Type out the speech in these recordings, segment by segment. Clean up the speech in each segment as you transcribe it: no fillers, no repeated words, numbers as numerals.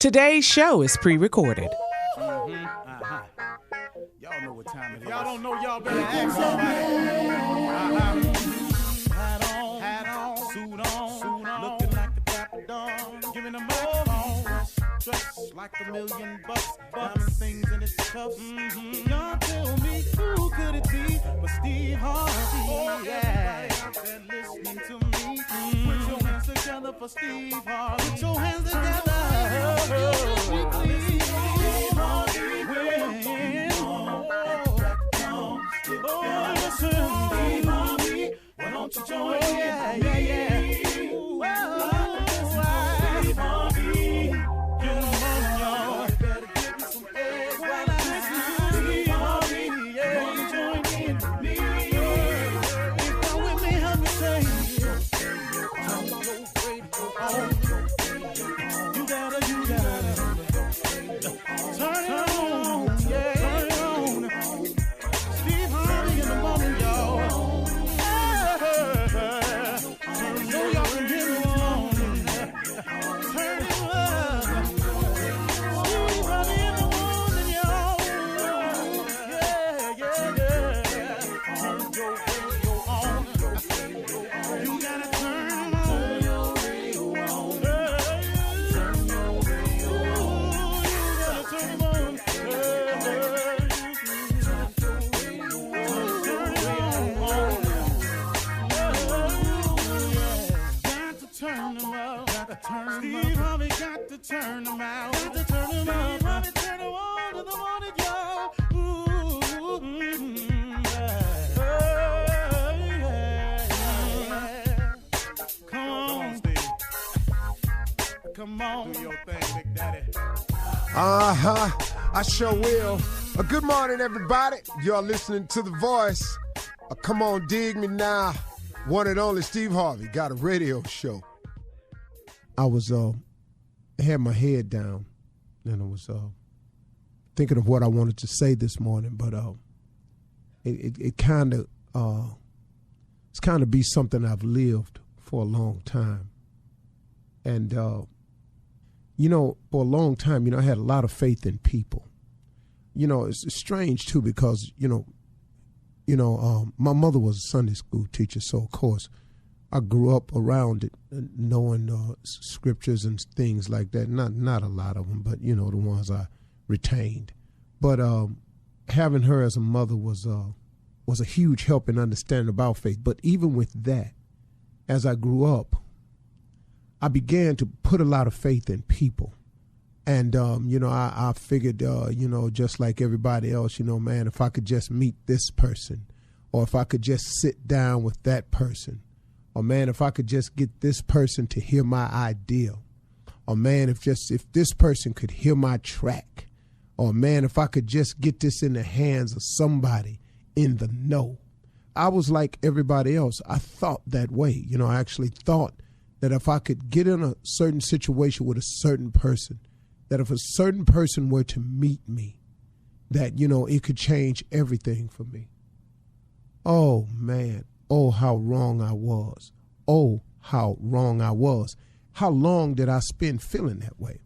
Today's show is pre-recorded. Y'all know what time it is. Y'all don't know, y'all better ask somebody. Hat on, suit on, looking like a dapper dog, giving them microphone, dressed like $1 million, diamond things in its cuffs. Y'all tell me who could it be but Steve Harvey? Everybody out there listening to me, put your hands together for Steve Harvey. Put your hands together. Why don't you join me? Steve Harvey, get them on, y'all. Better give me some eggs while I listen. Steve Harvey, join in with me. If you're with me, help me say, turn your radio on. You gotta turn it on, turn it on. Steve Harvey in the morning, y'all. Steve Harvey got to turn them out. Got to turn them out. Harvey turn them on to the morning, y'all. Come on, Steve. Come on. Do your thing, Big Daddy. I sure will. Good morning, everybody. You're listening to The Voice. Come on, dig me now. One and only Steve Harvey got a radio show. I was had my head down, and I was thinking of what I wanted to say this morning, but it kind of it's kind of be something I've lived for a long time, and for a long time, I had a lot of faith in people. It's strange too because my mother was a Sunday school teacher, so of course I grew up around it, knowing scriptures and things like that. Not a lot of them, but the ones I retained. But having her as a mother was a huge help in understanding about faith. But even with that, as I grew up, I began to put a lot of faith in people. And I figured, just like everybody else, man, if I could just meet this person, or if I could just sit down with that person. Or man, if I could just get this person to hear my idea. Or man, if this person could hear my track. Or man, if I could just get this in the hands of somebody in the know. I was like everybody else. I thought that way. I actually thought that if I could get in a certain situation with a certain person, that if a certain person were to meet me, that, it could change everything for me. Oh, man. Oh, how wrong I was. Oh, how wrong I was. How long did I spend feeling that way?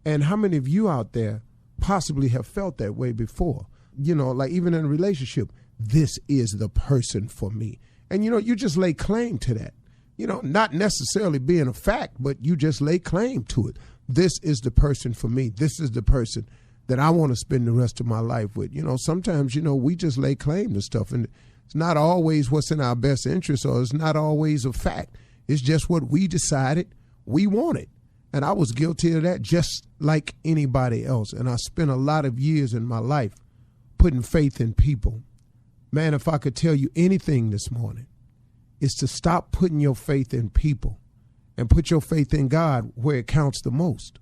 And how many of you out there possibly have felt that way before? Like even in a relationship, this is the person for me. And, you just lay claim to that. Not necessarily being a fact, but you just lay claim to it. This is the person for me. This is the person that I want to spend the rest of my life with. Sometimes, we just lay claim to stuff, and it's not always what's in our best interest, or it's not always a fact. It's just what we decided we wanted. And I was guilty of that just like anybody else. And I spent a lot of years in my life putting faith in people. Man, if I could tell you anything this morning, it's to stop putting your faith in people and put your faith in God where it counts the most.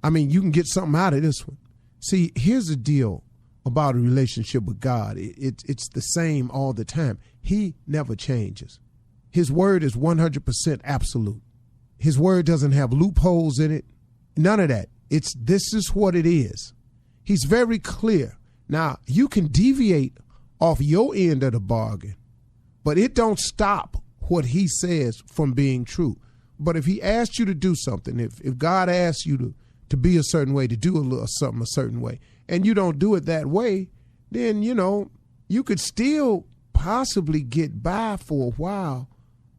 I mean, you can get something out of this one. See, here's the deal about a relationship with God. It's the same all the time. He never changes. His word is 100% absolute. His word doesn't have loopholes in it. None of that. This is what it is. He's very clear. Now, you can deviate off your end of the bargain, but it don't stop what he says from being true. But if he asks you to do something, if God asks you to be a certain way, to do a little something a certain way, and you don't do it that way, then, you could still possibly get by for a while,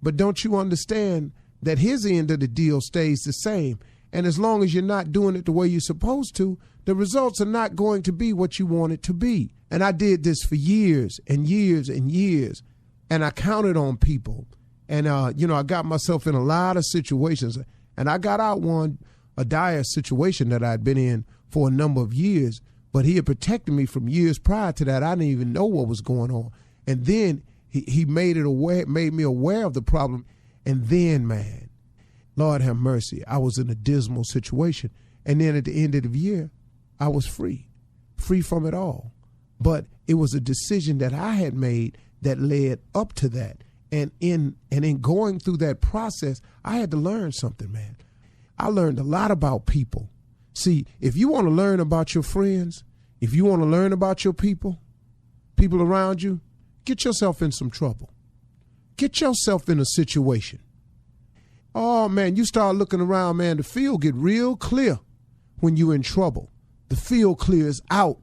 but don't you understand that his end of the deal stays the same? And as long as you're not doing it the way you're supposed to, the results are not going to be what you want it to be. And I did this for years and years and years, and I counted on people. And, I got myself in a lot of situations, and I got out a dire situation that I'd been in for a number of years, but he had protected me from years prior to that. I didn't even know what was going on. And then he made me aware of the problem. And then, man, Lord have mercy, I was in a dismal situation. And then at the end of the year, I was free from it all. But it was a decision that I had made that led up to that. And in going through that process, I had to learn something, man. I learned a lot about people. See, if you want to learn about your friends, if you want to learn about your people around you, get yourself in some trouble. Get yourself in a situation. Oh, man, you start looking around, man, the field get real clear when you're in trouble. The field clears out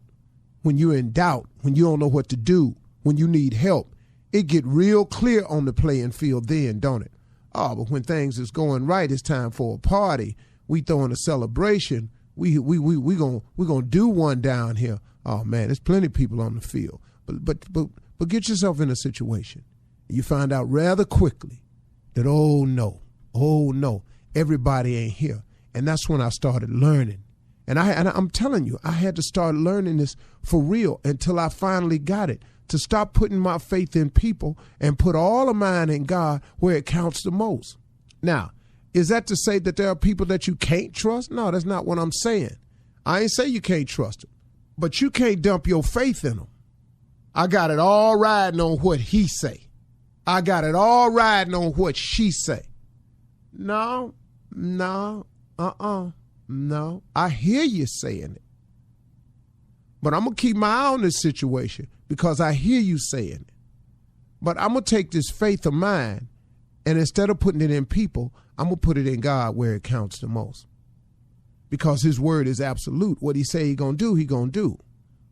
when you're in doubt, when you don't know what to do, when you need help. It get real clear on the playing field then, don't it? Oh, but when things is going right, it's time for a party. We throwing a celebration. We gonna do one down here. Oh man, there's plenty of people on the field. But get yourself in a situation. You find out rather quickly that oh no, everybody ain't here. And that's when I started learning. And I'm telling you, I had to start learning this for real until I finally got it. To stop putting my faith in people and put all of mine in God where it counts the most. Now, is that to say that there are people that you can't trust? No, that's not what I'm saying. I ain't say you can't trust them, but you can't dump your faith in them. I got it all riding on what he say. I got it all riding on what she say. No. I hear you saying it, but I'm going to keep my eye on this situation. Because I hear you saying it. But I'm going to take this faith of mine, and instead of putting it in people, I'm going to put it in God where it counts the most. Because his word is absolute. What he say he going to do, he going to do.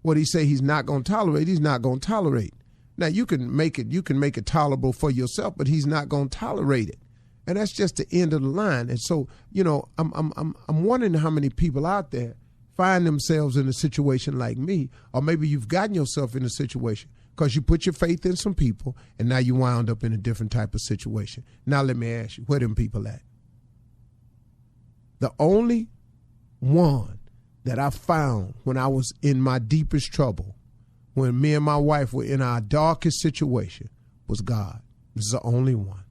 What he say he's not going to tolerate, he's not going to tolerate. Now, you can make it tolerable for yourself, but he's not going to tolerate it. And that's just the end of the line. And so, I'm wondering how many people out there find themselves in a situation like me, or maybe you've gotten yourself in a situation because you put your faith in some people and now you wound up in a different type of situation. Now let me ask you, where them people at? The only one that I found when I was in my deepest trouble, when me and my wife were in our darkest situation, was God. This is the only one.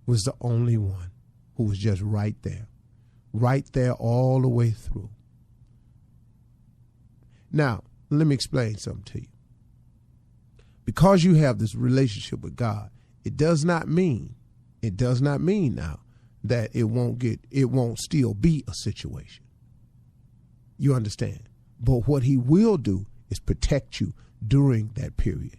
Was the only one who was just right there all the way through. Now, let me explain something to you. Because you have this relationship with God, it does not mean now that it won't still be a situation. You understand? But what he will do is protect you during that period.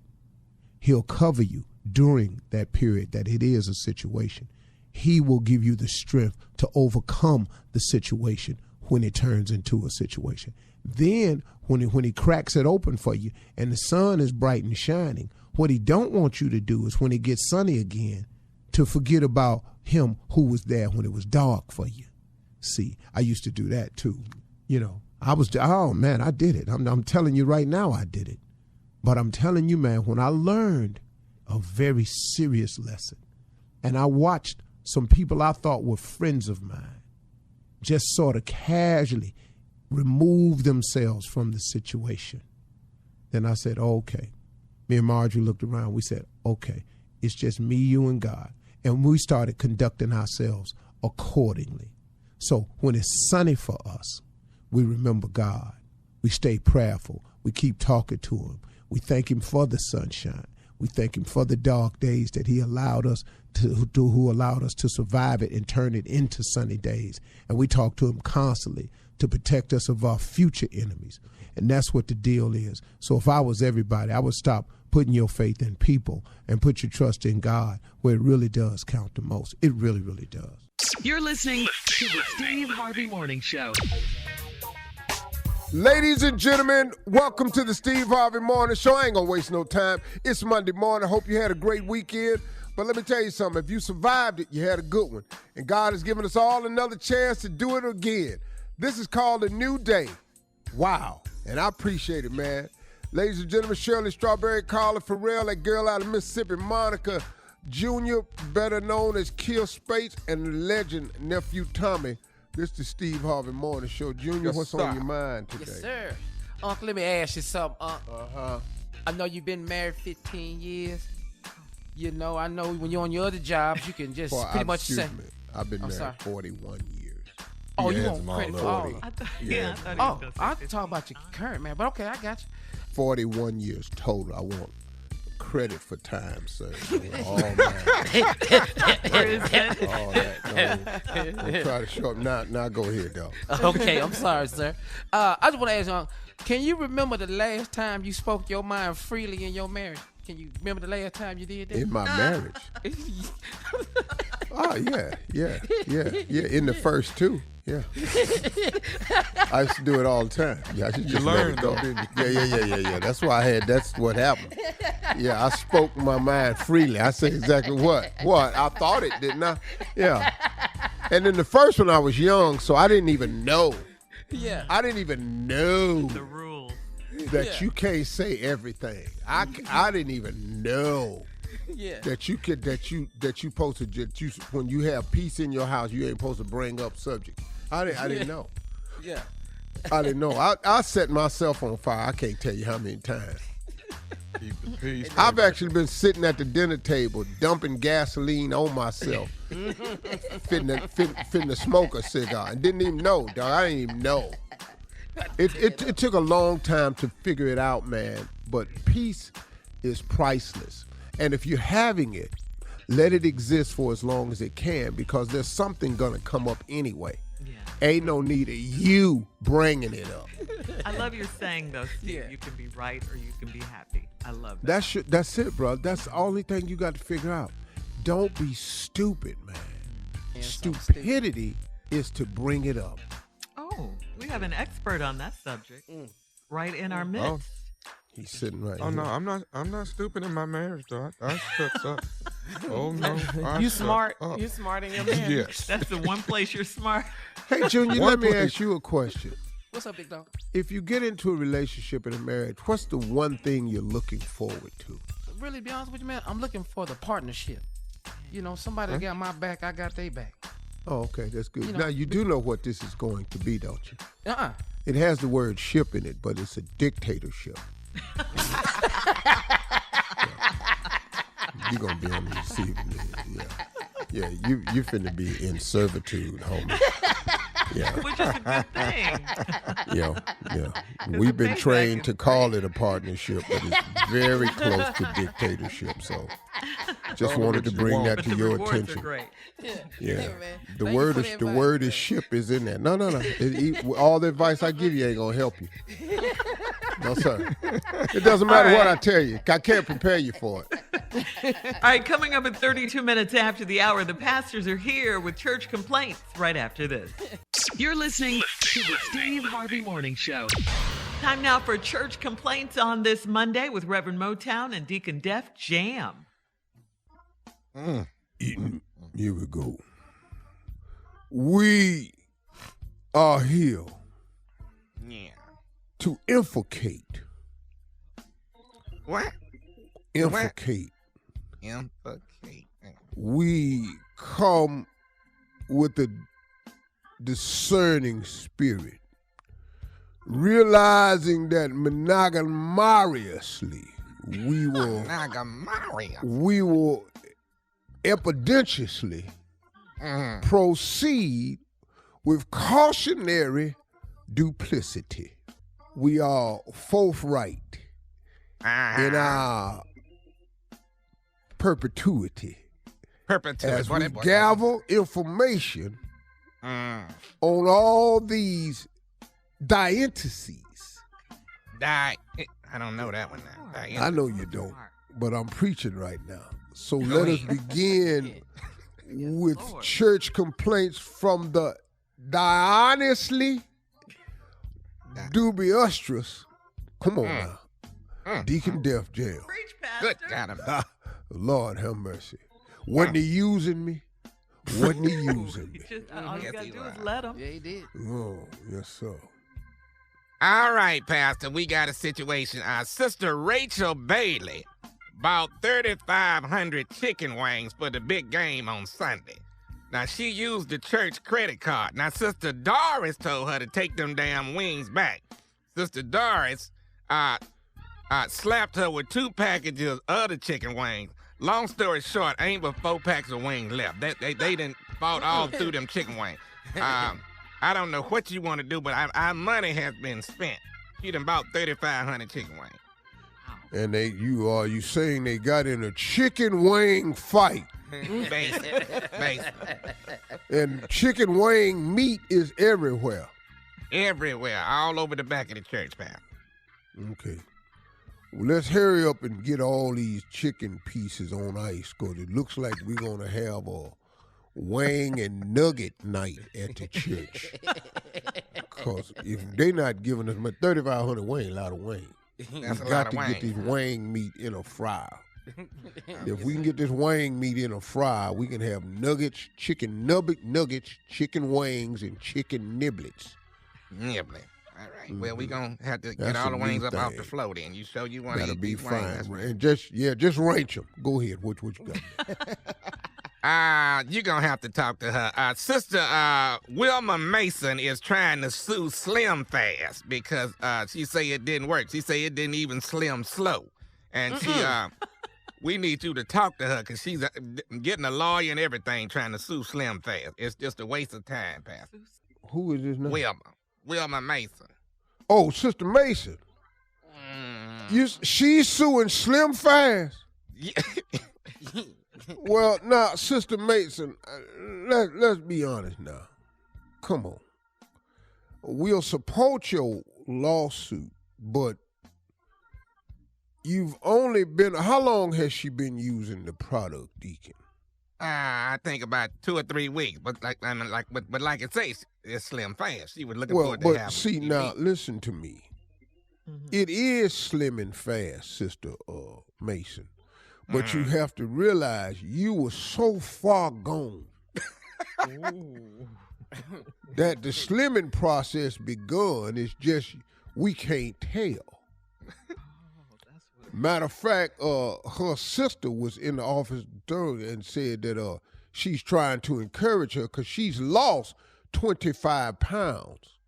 He'll cover you during that period that it is a situation. He will give you the strength to overcome the situation when it turns into a situation. Then when he cracks it open for you and the sun is bright and shining, what he don't want you to do is when it gets sunny again, to forget about him who was there when it was dark for you. See, I used to do that too. I did it. I'm telling you right now, I did it. But I'm telling you, man, when I learned a very serious lesson and I watched some people I thought were friends of mine just sort of casually remove themselves from the situation. Then I said, okay. Me and Marjorie looked around. We said, okay, it's just me, you, and God. And we started conducting ourselves accordingly. So when it's sunny for us, we remember God. We stay prayerful. We keep talking to him. We thank him for the sunshine. We thank him for the dark days that he allowed us to survive it and turn it into sunny days. And we talk to him constantly. to protect us of our future enemies. And that's what the deal is. So if I was everybody, I would stop putting your faith in people and put your trust in God, where it really does count the most. It really, really does. You're listening to the Steve Harvey Morning Show. Ladies and gentlemen, welcome to the Steve Harvey Morning Show. I ain't gonna waste no time. It's Monday morning. Hope you had a great weekend. But let me tell you something. If you survived it, you had a good one. And God has given us all another chance to do it again. This is called a new day. Wow. And I appreciate it, man. Ladies and gentlemen, Shirley Strawberry, Carla Farrell, that girl out of Mississippi, Monica Jr., better known as Kill Spates, and the legend, Nephew Tommy. This is the Steve Harvey Morning Show. Junior, what's on your mind today? Yes, sir. Uncle, let me ask you something, Unc. Uh-huh. I know you've been married 15 years. You know, I know when you're on your other jobs, you can just pretty much say. Excuse me. I've been married sorry. 41 years. Oh, Yeah, you it's want credit for all of it? I thought Yeah. he was Oh, gonna say I'll 50. talk about your current man, but okay, I got you. 41 years total. I want credit for time, sir. All that. Where is it? All that. Don't try to show up. Now go ahead, though. Okay, I'm sorry, sir. I just want to ask you, Unc, can you remember the last time you spoke your mind freely in your marriage? Can you remember the last time you did that? In my marriage. Oh, yeah. In the first two. Yeah. I used to do it all the time. Yeah, I should just let it go. Yeah. That's why that's what happened. Yeah, I spoke my mind freely. I said exactly what. I thought it, didn't I? Yeah. And then the first one I was young, so I didn't even know. Yeah. I didn't even know The rules. that you can't say everything. I didn't even know. Yeah. That you supposed to when you have peace in your house, you ain't supposed to bring up subjects. I didn't know. Yeah. I didn't know. I set myself on fire. I can't tell you how many times. Keep the peace. I've actually been sitting at the dinner table dumping gasoline on myself, fitting to smoke a cigar, and didn't even know, dog. I didn't even know. It took a long time to figure it out, man. But peace is priceless. And if you're having it, let it exist for as long as it can, because there's something going to come up anyway. Yeah. Ain't no need of you bringing it up. I love your saying, though, Steve. Yeah. You can be right or you can be happy. I love that. That's it, bro. That's the only thing you got to figure out. Don't be stupid, man. Yeah, Stupidity is to bring it up. Oh, we have an expert on that subject right in our midst. Oh. He's sitting right Oh here. no, I'm not stupid in my marriage though. I shuts up. Oh no, I You shut smart. up. You smart in your marriage. Yes. That's the one place you're smart. Hey, Junior, One let me place- ask you a question. What's up, big dog? If you get into a relationship and a marriage, what's the one thing you're looking forward to? Really, be honest with you, man, I'm looking for the partnership. You know, somebody got my back, I got their back. Oh, okay, that's good. You know- Now, you do know what this is going to be, don't you? Uh-uh. It has the word ship in it, but it's a dictatorship. You're going to be on the receiving end, yeah. Yeah, you finna be in servitude, homie. Yeah, Which is a good thing. yeah. We've been payback trained is to call it a partnership, but it's very close to dictatorship, so just Call it wanted to what you bring want. that But to the your rewards attention. are great. Yeah, Hey, man. the Thank you word for is the the advice, word is man. ship is in there. No. All the advice I give you ain't gonna help you. No, sir. It doesn't matter what I tell you. I can't prepare you for it. All right, coming up at 32 minutes after the hour, the pastors are here with church complaints right after this. You're listening to the Steve Harvey Morning Show. Time now for church complaints on this Monday with Reverend Motown and Deacon Def Jam. Here we go. We are here to infiltrate. What? Infiltrate. Infiltrate. We come with a discerning spirit, realizing that monogamously we will epidentiously proceed with cautionary duplicity. We are forthright in our perpetuity as we gather information on all these diantheses. I don't know that one now. I know you don't, but I'm preaching right now. So let us begin with church complaints from the Dionysly Dubiustrous. Come on now. Deacon Def Jam. Preach, Pastor. Good God. Lord have mercy. Wasn't he using me? Wasn't he using me? All you got to do is let him. Yeah, he did. Oh, yes, sir. All right, Pastor, we got a situation. Our sister Rachel Bailey bought 3,500 chicken wings for the big game on Sunday. Now, she used the church credit card. Now, Sister Doris told her to take them damn wings back. Sister Doris slapped her with 2 packages of the chicken wings. Long story short, ain't but 4 packs of wings left. They didn't fought all through them chicken wings. I don't know what you want to do, but our money has been spent. She done bought 3,500 chicken wings. And you saying they got in a chicken wing fight? Basically. And chicken wing meat is everywhere. Everywhere, all over the back of the church, Pastor. Okay. Well, let's hurry up and get all these chicken pieces on ice, because it looks like we're going to have a wing and nugget night at the church. Because if they're not giving us 3,500 wing, a lot of wing. That's We've a got lot of to wing. get this wing meat in a fryer. If we can get this wing meat in a fryer, we can have nuggets, chicken nuggets, chicken wings, and chicken niblets. Nibbling. All right. Well, we going to have to get That's all a the wings new up off thing. the floor then. You show you want to That'll eat be these wings. fine. That's right. And just range them. Go ahead. What you got? You're going to have to talk to her. Sister Wilma Mason is trying to sue Slim Fast because she say it didn't work. She say it didn't even slim slow. And we need you to talk to her because she's getting a lawyer and everything trying to sue Slim Fast. It's just a waste of time, Pastor. Who is this now? Wilma Mason. Oh, Sister Mason. She's suing Slim Fast. Yeah. Well, now, Sister Mason, let's be honest now. Come on. We'll support your lawsuit, but you've only been, how long has she been using the product, Deacon? I think about 2 or 3 weeks, but like it says, it's Slim Fast. She was looking forward to having. But see, now, listen to me. It is slim and fast, Sister Mason. But you have to realize you were so far gone that the slimming process begun. It's just we can't tell. Matter of fact, her sister was in the office and said that she's trying to encourage her because she's lost 25 pounds.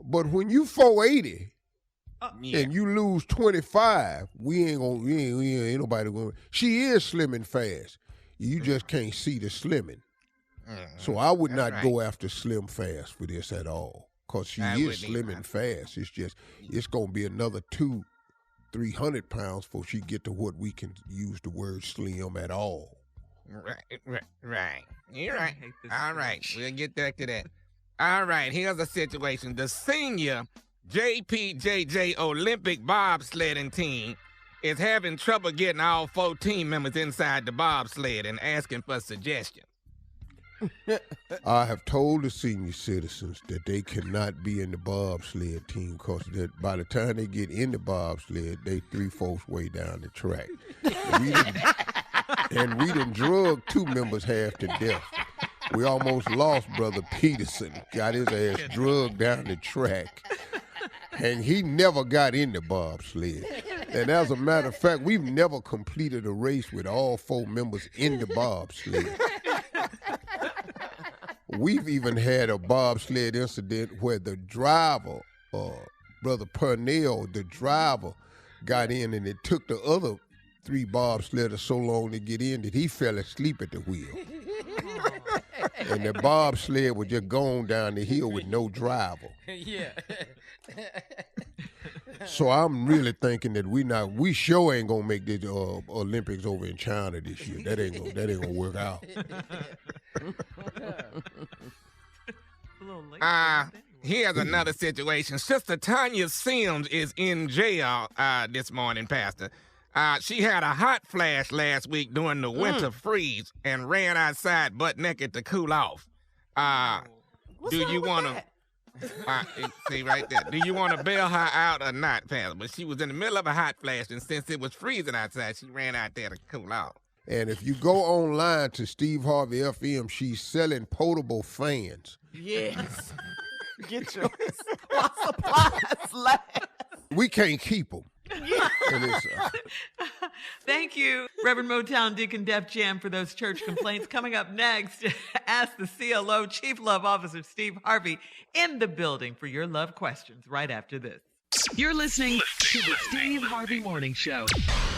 But when you 480 and you lose 25, ain't nobody going. She is slimming fast. You just can't see the slimming. So I would not go after Slim Fast for this at all, because she is slimming fast. It's just it's gonna be another 200-300 pounds before she get to what we can use the word slim at all. Right. You're right. All right, we'll get back to that. All right, here's a situation. The senior JPJJ Olympic bobsledding team is having trouble getting all 4 team members inside the bobsled and asking for suggestions. I have told the senior citizens that they cannot be in the bobsled team because by the time they get in the bobsled, they 3/4 way down the track. And we done drug 2 members half to death. We almost lost Brother Peterson. Got his ass drugged down the track. And he never got in the bobsled. And as a matter of fact, we've never completed a race with all 4 members in the bobsled. We've even had a bobsled incident where the driver, Brother Purnell, the driver, got in, and it took the other 3 bobsledders so long to get in that he fell asleep at the wheel. And the bobsled was just going down the hill with no driver. Yeah. So I'm really thinking that we sure ain't gonna make the Olympics over in China this year. That ain't gonna work out. Here's another situation. Sister Tanya Sims is in jail this morning, Pastor. She had a hot flash last week during the winter freeze and ran outside butt naked to cool off. What's Do wrong you with want to... see right there. Do you want to bail her out or not, Pastor? But she was in the middle of a hot flash, and since it was freezing outside, she ran out there to cool off. And if you go online to Steve Harvey FM, she's selling potable fans. Yes. Get yours while supplies last. We can't keep them. Thank you, Reverend Motown Deacon Def Jam, for those church complaints. Coming up next, ask the CLO Chief Love Officer Steve Harvey in the building for your love questions right after this. You're listening to the Steve Harvey Morning Show.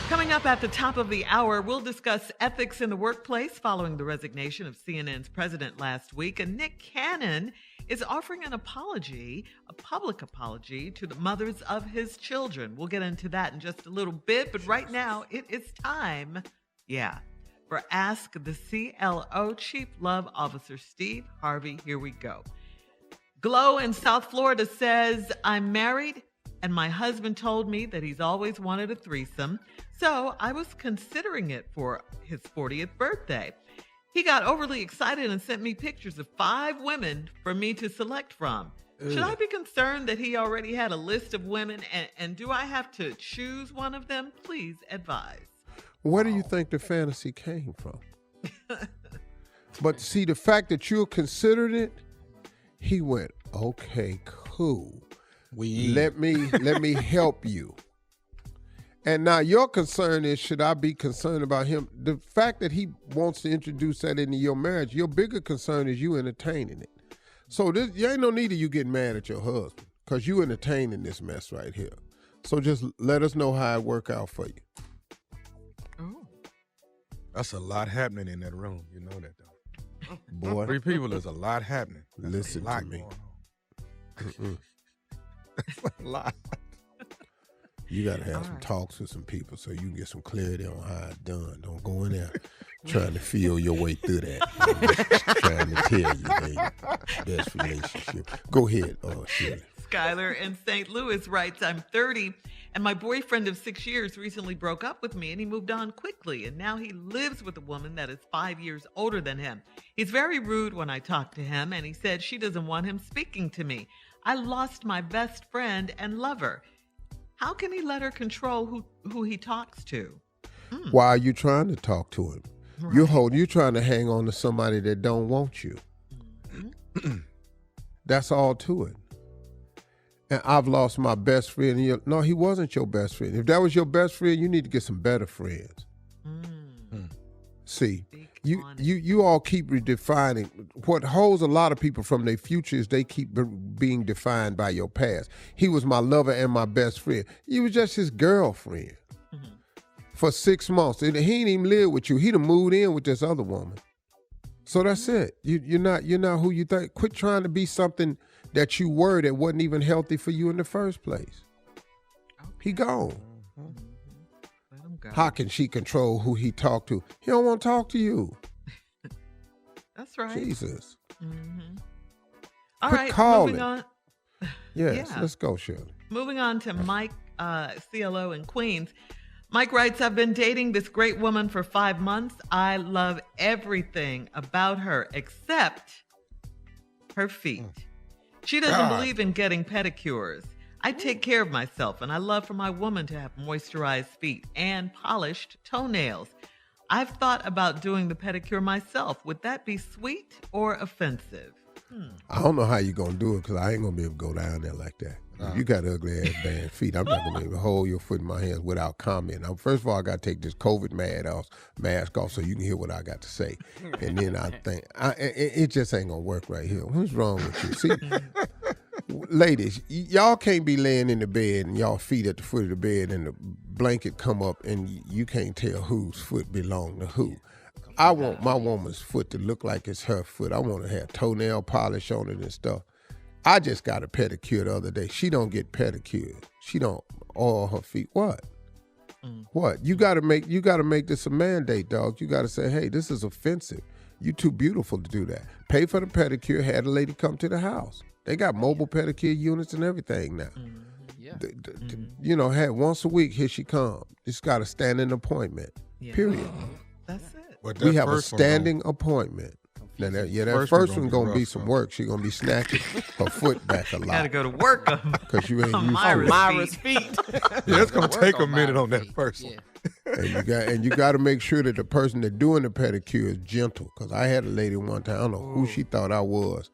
Coming up at the top of the hour, we'll discuss ethics in the workplace following the resignation of CNN's president last week. And Nick Cannon is offering an apology, a public apology, to the mothers of his children. We'll get into that in just a little bit, but right now it is time, for Ask the CLO Chief Love Officer Steve Harvey. Here we go. Glow in South Florida says, I'm married and my husband told me that he's always wanted a threesome, so I was considering it for his 40th birthday. He got overly excited and sent me pictures of 5 women for me to select from. Should I be concerned that he already had a list of women, and do I have to choose one of them? Please advise. Where do you think the fantasy came from? But see, the fact that you considered it, he went, okay, cool. Let me help you. And now your concern is, should I be concerned about him? The fact that he wants to introduce that into your marriage, your bigger concern is you entertaining it. So there ain't no need of you getting mad at your husband because you entertaining this mess right here. So just let us know how it work out for you. Oh. That's a lot happening in that room. You know that, though. Boy, 3 people is a lot happening. That's listen a lot to me. That's a lot. You got to have some talks with some people so you can get some clarity on how it's done. Don't go in there trying to feel your way through that. I'm just trying to tell you, baby, best relationship. Go ahead, Shirley. Skylar in St. Louis writes, I'm 30 and my boyfriend of 6 years recently broke up with me and he moved on quickly. And now he lives with a woman that is 5 years older than him. He's very rude when I talk to him and he said she doesn't want him speaking to me. I lost my best friend and lover. How can he let her control who he talks to? Why are you trying to talk to him? Right. You're trying to hang on to somebody that don't want you. Mm-hmm. That's all to it. And I've lost my best friend. No, he wasn't your best friend. If that was your best friend, you need to get some better friends. See, you all keep redefining. What holds a lot of people from their future is they keep being defined by your past. He was my lover and my best friend. You was just his girlfriend for 6 months. He didn't even live with you. He done moved in with this other woman. So that's it. You're not who you think. Quit trying to be something that you were that wasn't even healthy for you in the first place. Okay. He gone. How can she control who he talked to? He don't want to talk to you. That's right. Jesus. Mm-hmm. All Quit right, calling. moving on. Yes, let's go, Shirley. Moving on to Mike, CLO in Queens. Mike writes, I've been dating this great woman for 5 months. I love everything about her except her feet. She doesn't believe in getting pedicures. I take care of myself, and I love for my woman to have moisturized feet and polished toenails. I've thought about doing the pedicure myself. Would that be sweet or offensive? I don't know how you're going to do it because I ain't going to be able to go down there like that. You got ugly ass bad feet. I'm not going to be able to hold your foot in my hands without comment. Now, first of all, I got to take this COVID mask off so you can hear what I got to say. And then I think, it just ain't going to work right here. What's wrong with you? See, ladies, y'all can't be laying in the bed and y'all feet at the foot of the bed and the blanket come up and you can't tell whose foot belong to who. I want my woman's foot to look like it's her foot. I want to have toenail polish on it and stuff. I just got a pedicure the other day. She don't get pedicured. She don't oil her feet. What? What? You gotta make this a mandate, dog. You gotta say, hey, this is offensive. You too beautiful to do that. Pay for the pedicure, had a lady come to the house. They got mobile pedicure units and everything now. Yeah. You know, had once a week, here she come. Just got a standing appointment, period. That's it. But We that have a first one standing appointment. Now, that first one gonna be some work. She gonna be snatching her foot back a lot. Got to go to work because you ain't on used to it. Myra's feet. Yeah, it's gonna take a minute on that first one. And you got to make sure that the person that's doing the pedicure is gentle. Because I had a lady one time, I don't know who she thought I was.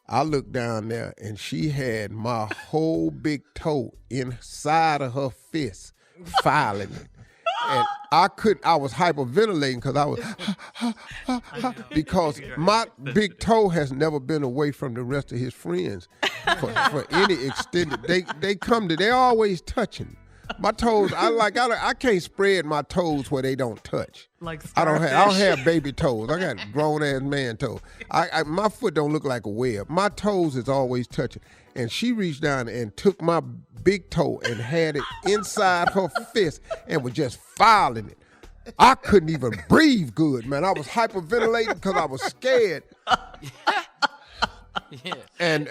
I looked down there and she had my whole big toe inside of her fist, filing it. And I was hyperventilating because I was, because my big toe has never been away from the rest of his friends for any extended, they always touching. My toes, I can't spread my toes where they don't touch. Like I don't have baby toes. I got grown ass man toes. My foot don't look like a web. My toes is always touching. And she reached down and took my big toe and had it inside her fist and was just filing it. I couldn't even breathe good, man. I was hyperventilating because I was scared. And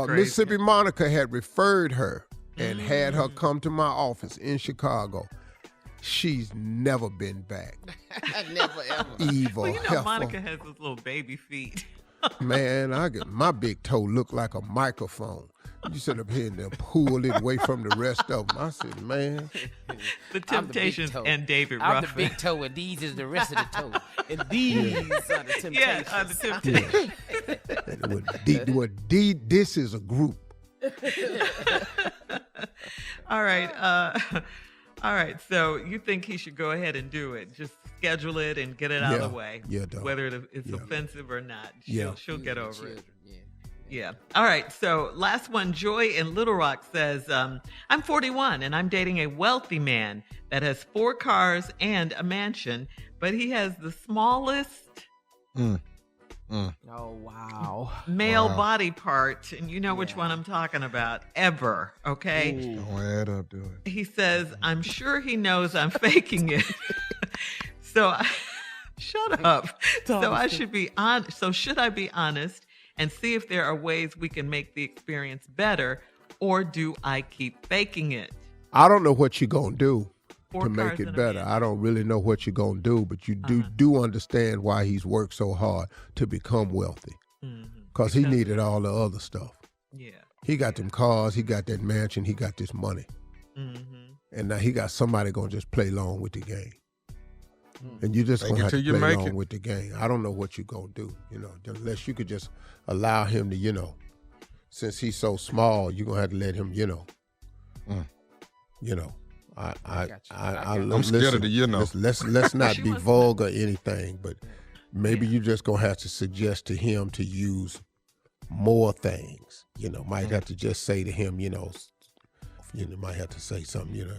Mississippi Monica had referred her and had her come to my office in Chicago. She's never been back. Never ever. Evil. Well, you know, heifer. Monica has those little baby feet. Man, my big toe looked like a microphone. You sit up here and then pull it away from the rest of them. I said, man. The Temptations and David I'm Ruffin. the big toe, and these is the rest of the toe. And these are the Temptations. Yes, are the Temptations. This is a group. All right. So you think he should go ahead and do it? Just schedule it and get it out of the way. Yeah, dog. Whether it's offensive or not, she'll get over it. Yeah. All right. So last one, Joy in Little Rock says, I'm 41 and I'm dating a wealthy man that has 4 cars and a mansion, but he has the smallest Oh, wow. male body part. And you know which one I'm talking about ever. Okay. Don't add up, do it. He says, I'm sure he knows I'm faking it. Shut up. So should I be honest and see if there are ways we can make the experience better, or do I keep faking it? I don't know what you're going to do 4 to make cars it and a better. mansion. I don't really know what you're going to do, but you do understand why he's worked so hard to become wealthy. Because he needed all the other stuff. Yeah. He got them cars, he got that mansion, he got this money. And now he got somebody going to just play along with the game. And you're just going to have to play along with the game. I don't know what you're going to do, unless you could just allow him to, since he's so small, you're going to have to let him, I'm scared of the Let's not be vulgar or anything, but maybe you just going to have to suggest to him to use more things. Might have to just say to him, might have to say something,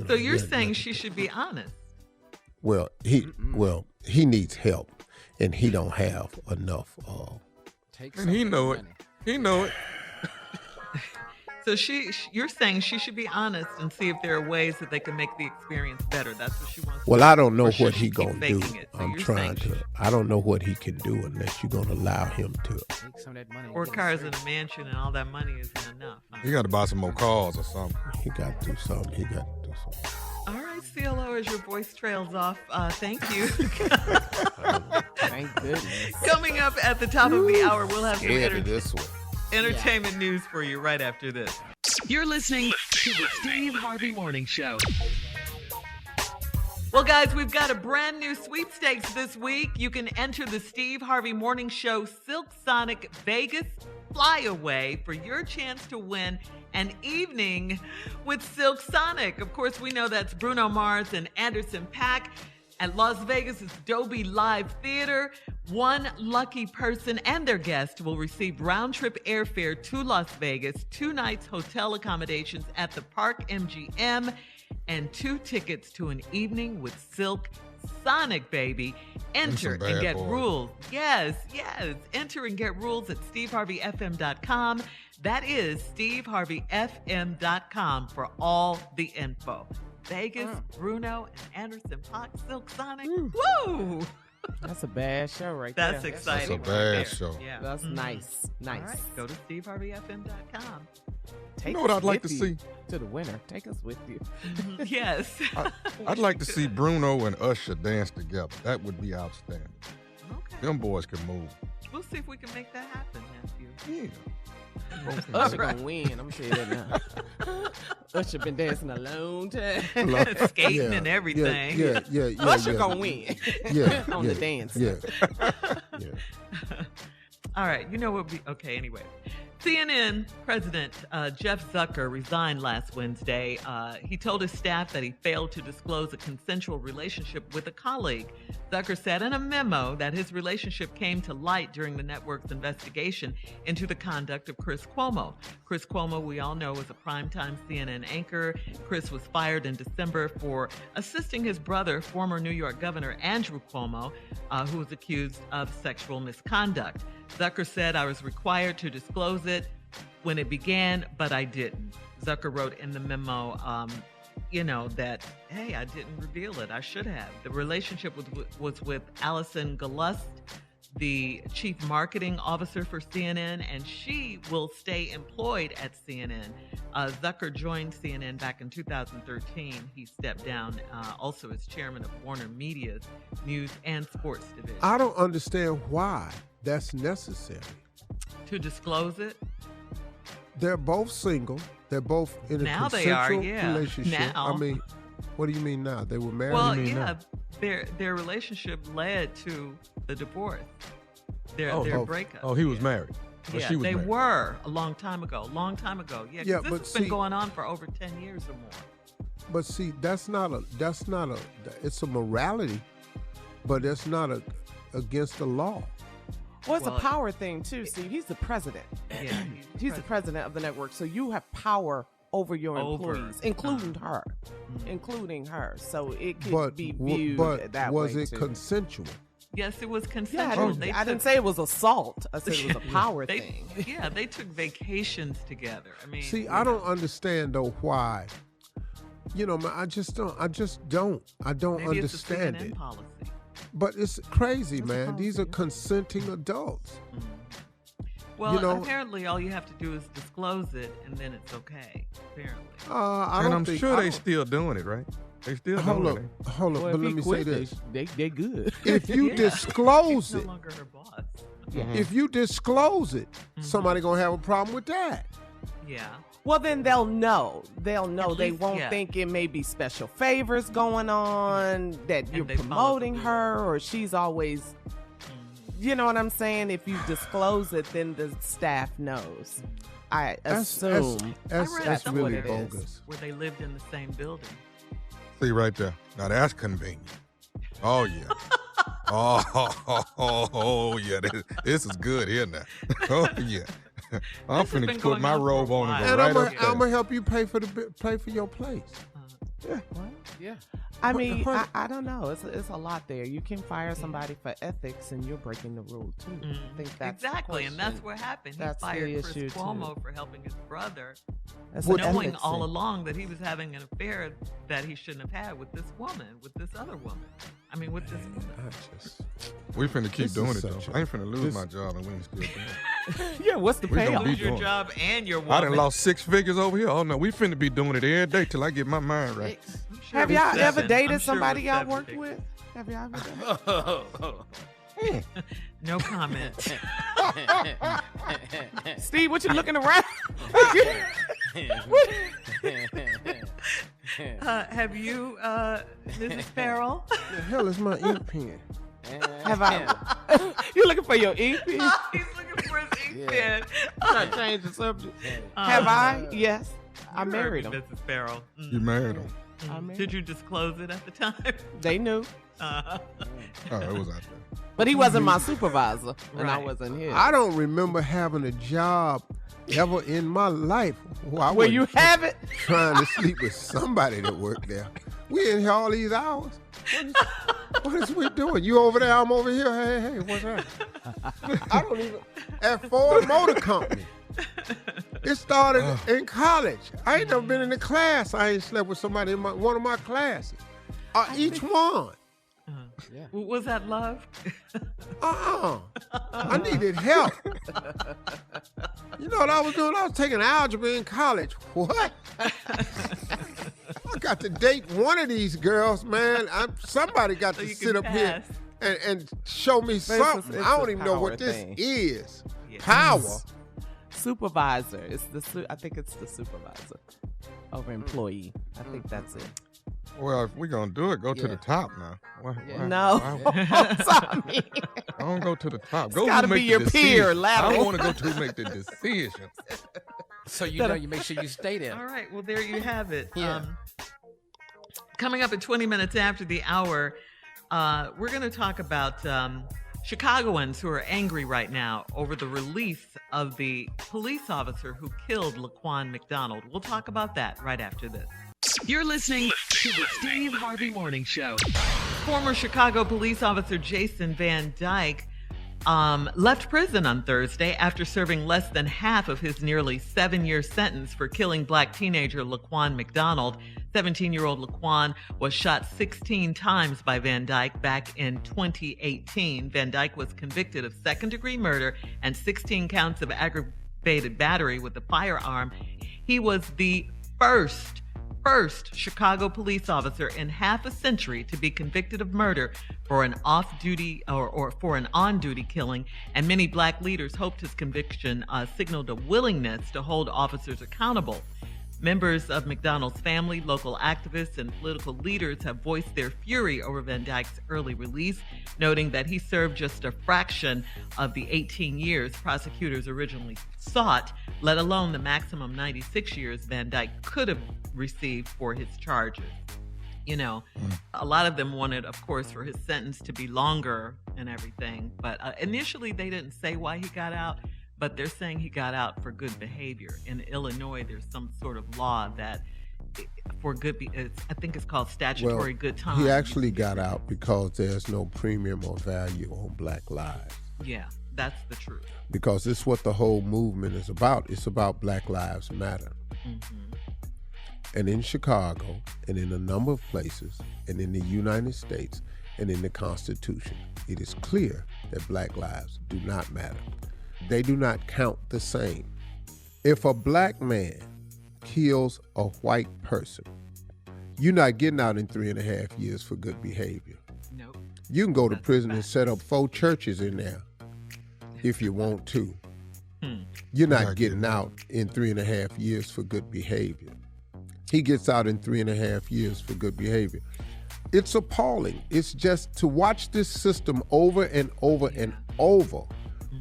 So you're saying she should be honest? Well, he needs help, and he don't have enough. And he know it. He know it. So you're saying she should be honest and see if there are ways that they can make the experience better. That's what she wants. Well, I don't know Or should what she he keep gonna do. faking it? So I'm you're trying saying to. I don't know what he can do unless you're gonna allow him to. Take some of that money. 4 cars and a mansion and all that money isn't enough. Huh? You got to buy some more cars or something. He got to do something. All right, CLO, as your voice trails off, thank you. Thank goodness. Coming up at the top of the hour, we'll have some this one. entertainment news for you right after this. You're listening to the Steve Harvey Morning Show. Well, guys, we've got a brand new sweepstakes this week. You can enter the Steve Harvey Morning Show Silk Sonic Vegas Flyaway for your chance to win an evening with Silk Sonic. Of course, we know that's Bruno Mars and Anderson .Paak at Las Vegas' Dolby Live Theater. One lucky person and their guest will receive round-trip airfare to Las Vegas, 2 nights hotel accommodations at the Park MGM, and 2 tickets to an evening with Silk Sonic, baby. Enter and get rules. Yes. Enter and get rules at steveharveyfm.com. That is steveharveyfm.com for all the info. Vegas, Bruno, and Anderson .Paak, Silk Sonic. Woo! That's a bad show right there. That's exciting. That's a bad show. Yeah. That's nice. Nice. All right, go to steveharveyfm.com. Take You know what us I'd like to with see? you to the winner. Take us with you. Yes. I'd like to see Bruno and Usher dance together. That would be outstanding. Okay. Them boys can move. We'll see if we can make that happen, nephew. Yeah. Usher gonna win. I'm gonna tell you that now. Usher been dancing a long time. Skating and everything. Yeah. Usher gonna win. Yeah. On the dance. Yeah. All right. You know what? Okay. Anyway, CNN President Jeff Zucker resigned last Wednesday. He told his staff that he failed to disclose a consensual relationship with a colleague. Zucker said in a memo that his relationship came to light during the network's investigation into the conduct of Chris Cuomo. Chris Cuomo, we all know, was a primetime CNN anchor. Chris was fired in December for assisting his brother, former New York Governor Andrew Cuomo, who was accused of sexual misconduct. Zucker said, "I was required to disclose it when it began, but I didn't." Zucker wrote in the memo, that, hey, I didn't reveal it. I should have. The relationship was with Allison Gallust, the chief marketing officer for CNN, and she will stay employed at CNN. Zucker joined CNN back in 2013. He stepped down also as chairman of Warner Media's news and sports division. I don't understand why that's necessary. To disclose it? They're both single. They're both in a Now they consensual are, yeah. relationship. Now. I mean, what do you mean now? They were married? Well, You mean yeah, now? their relationship led to the divorce. Their breakup. Oh, he was married. Or Yeah, she was they married. were a long time ago. Yeah, Yeah, 'cause this but has been see- going on for over 10 years or more. But see, that's not a. It's a morality, but that's not against the law. Well, it's Well, a power thing too. See, he's the president. Yeah, He's the president of the network, so you have power over your employees, including her, So it could But be viewed but that was way it too. consensual? Yes, it was Yeah, consensual. I didn't say it was assault. I said it was a power thing. Yeah, they took vacations together. I mean, See, I don't understand though why. Man, I just don't. I don't maybe it's a understand CNN it. policy. But it's crazy, It's a man. These are policy. consenting adults. Well, apparently all you have to do is disclose it, and then it's okay. Apparently. I And don't I'm think. sure I they don't- still doing it, right? They still Hold doing up, it. hold up. Well, But if let he me say quit, this: They good. if you Yeah. disclose He's no it, longer her boss. if you disclose it, somebody gonna have a problem with that. Yeah. Well, then they'll know. They'll know. At They least, won't yeah. think it may be special favors going on, that you're they follow the promoting rules. her, or she's always. You know what I'm saying? If you disclose it, then the staff knows. I assume. That's I read that's somewhere what really it is. bogus. where they lived in the same building. See right there. Now that's convenient. Oh yeah. oh yeah. This is good here now. Oh yeah. I'm This has been finna put going my on for a robe on and while. go And right I'm up there. gonna help you pay for your place. Yeah. I mean, what- I don't know. It's a lot there. You can fire somebody for ethics, and you're breaking the rule too. I think that's the Exactly, and that's question. what happened. He That's the fired Chris issue, too. Cuomo for helping his brother, That's an knowing ethics all thing. along that he was having an affair that he shouldn't have had with this woman, with this other woman. I mean, with this woman. We finna keep This doing is it though. such a- I ain't finna lose this- my job and we ain't still doing it. Yeah, what's the We gonna payoff? be Lose your doing it. job and your woman. I done lost 6 figures over here. Oh no, we finna be doing it every day till I get my mind right. I'm sure Have it was y'all ever 7. dated I'm sure it somebody was y'all 7 worked figures. with? Have y'all ever dated? No comment. Steve, what you looking around? Have you, Mrs. Farrell? The hell is my ink pen? Have I? You looking for your ink pen? He's looking for his ink pen. Trying to change the subject. Have I? Yes. I You heard married me, him. Mrs. Farrell. You married him. I married Did you disclose it at the time? They knew. Oh, it was out there. But he wasn't my supervisor, and I Right. wasn't his. I don't remember having a job ever in my life where I Where you wasn't have it? trying to sleep with somebody that worked there. We in here all these hours. What is we doing? You over there, I'm over here. Hey, what's that? I don't even. At Ford Motor Company. It started in college. I ain't never been in a class. I ain't slept with somebody in one of my classes. Each one. Yeah. Was that love? I needed help. You know what I was doing? I was taking algebra in college. What? I got to date one of these girls, man. Somebody got to sit up here and show me something. I don't even know what this is. Yeah. Power. Supervisor. I think it's the supervisor over employee. I think that's it. Well, if we're going to do it, go to the top now. No. Sorry. I don't go to the top. It's got to be your peer, I don't want to go to make the decision. So you make sure you stay there. All right. Well, there you have it. Yeah. Coming up at 20 minutes after the hour, we're going to talk about Chicagoans who are angry right now over the release of the police officer who killed LaQuan McDonald. We'll talk about that right after this. You're listening to the Steve Harvey Morning Show. Former Chicago police officer Jason Van Dyke left prison on Thursday after serving less than half of his nearly 7-year sentence for killing black teenager LaQuan McDonald. 17-year-old LaQuan was shot 16 times by Van Dyke back in 2018. Van Dyke was convicted of second-degree murder and 16 counts of aggravated battery with a firearm. He was the first Chicago police officer in half a century to be convicted of murder for an off-duty or for an on-duty killing, and many black leaders hoped his conviction signaled a willingness to hold officers accountable. Members of McDonald's family, local activists, and political leaders have voiced their fury over Van Dyke's early release, noting that he served just a fraction of the 18 years prosecutors originally sought, let alone the maximum 96 years Van Dyke could have received for his charges. You know, a lot of them wanted, of course, for his sentence to be longer and everything, but initially they didn't say why he got out. But they're saying he got out for good behavior. In Illinois, there's some sort of law that for good, I think it's called statutory good time. He actually got out because there's no premium or value on black lives. Yeah, that's the truth. Because it's what the whole movement is about. It's about Black Lives Matter. Mm-hmm. And in Chicago, and in a number of places, and in the United States, and in the Constitution, it is clear that black lives do not matter. They do not count the same. If a black man kills a white person, you're not getting out in 3.5 years for good behavior. Nope. You can go to prison and set up 4 churches in there if you want to. You're not getting out in 3.5 years for good behavior. He gets out in 3.5 years for good behavior. It's appalling. It's just to watch this system over and over and over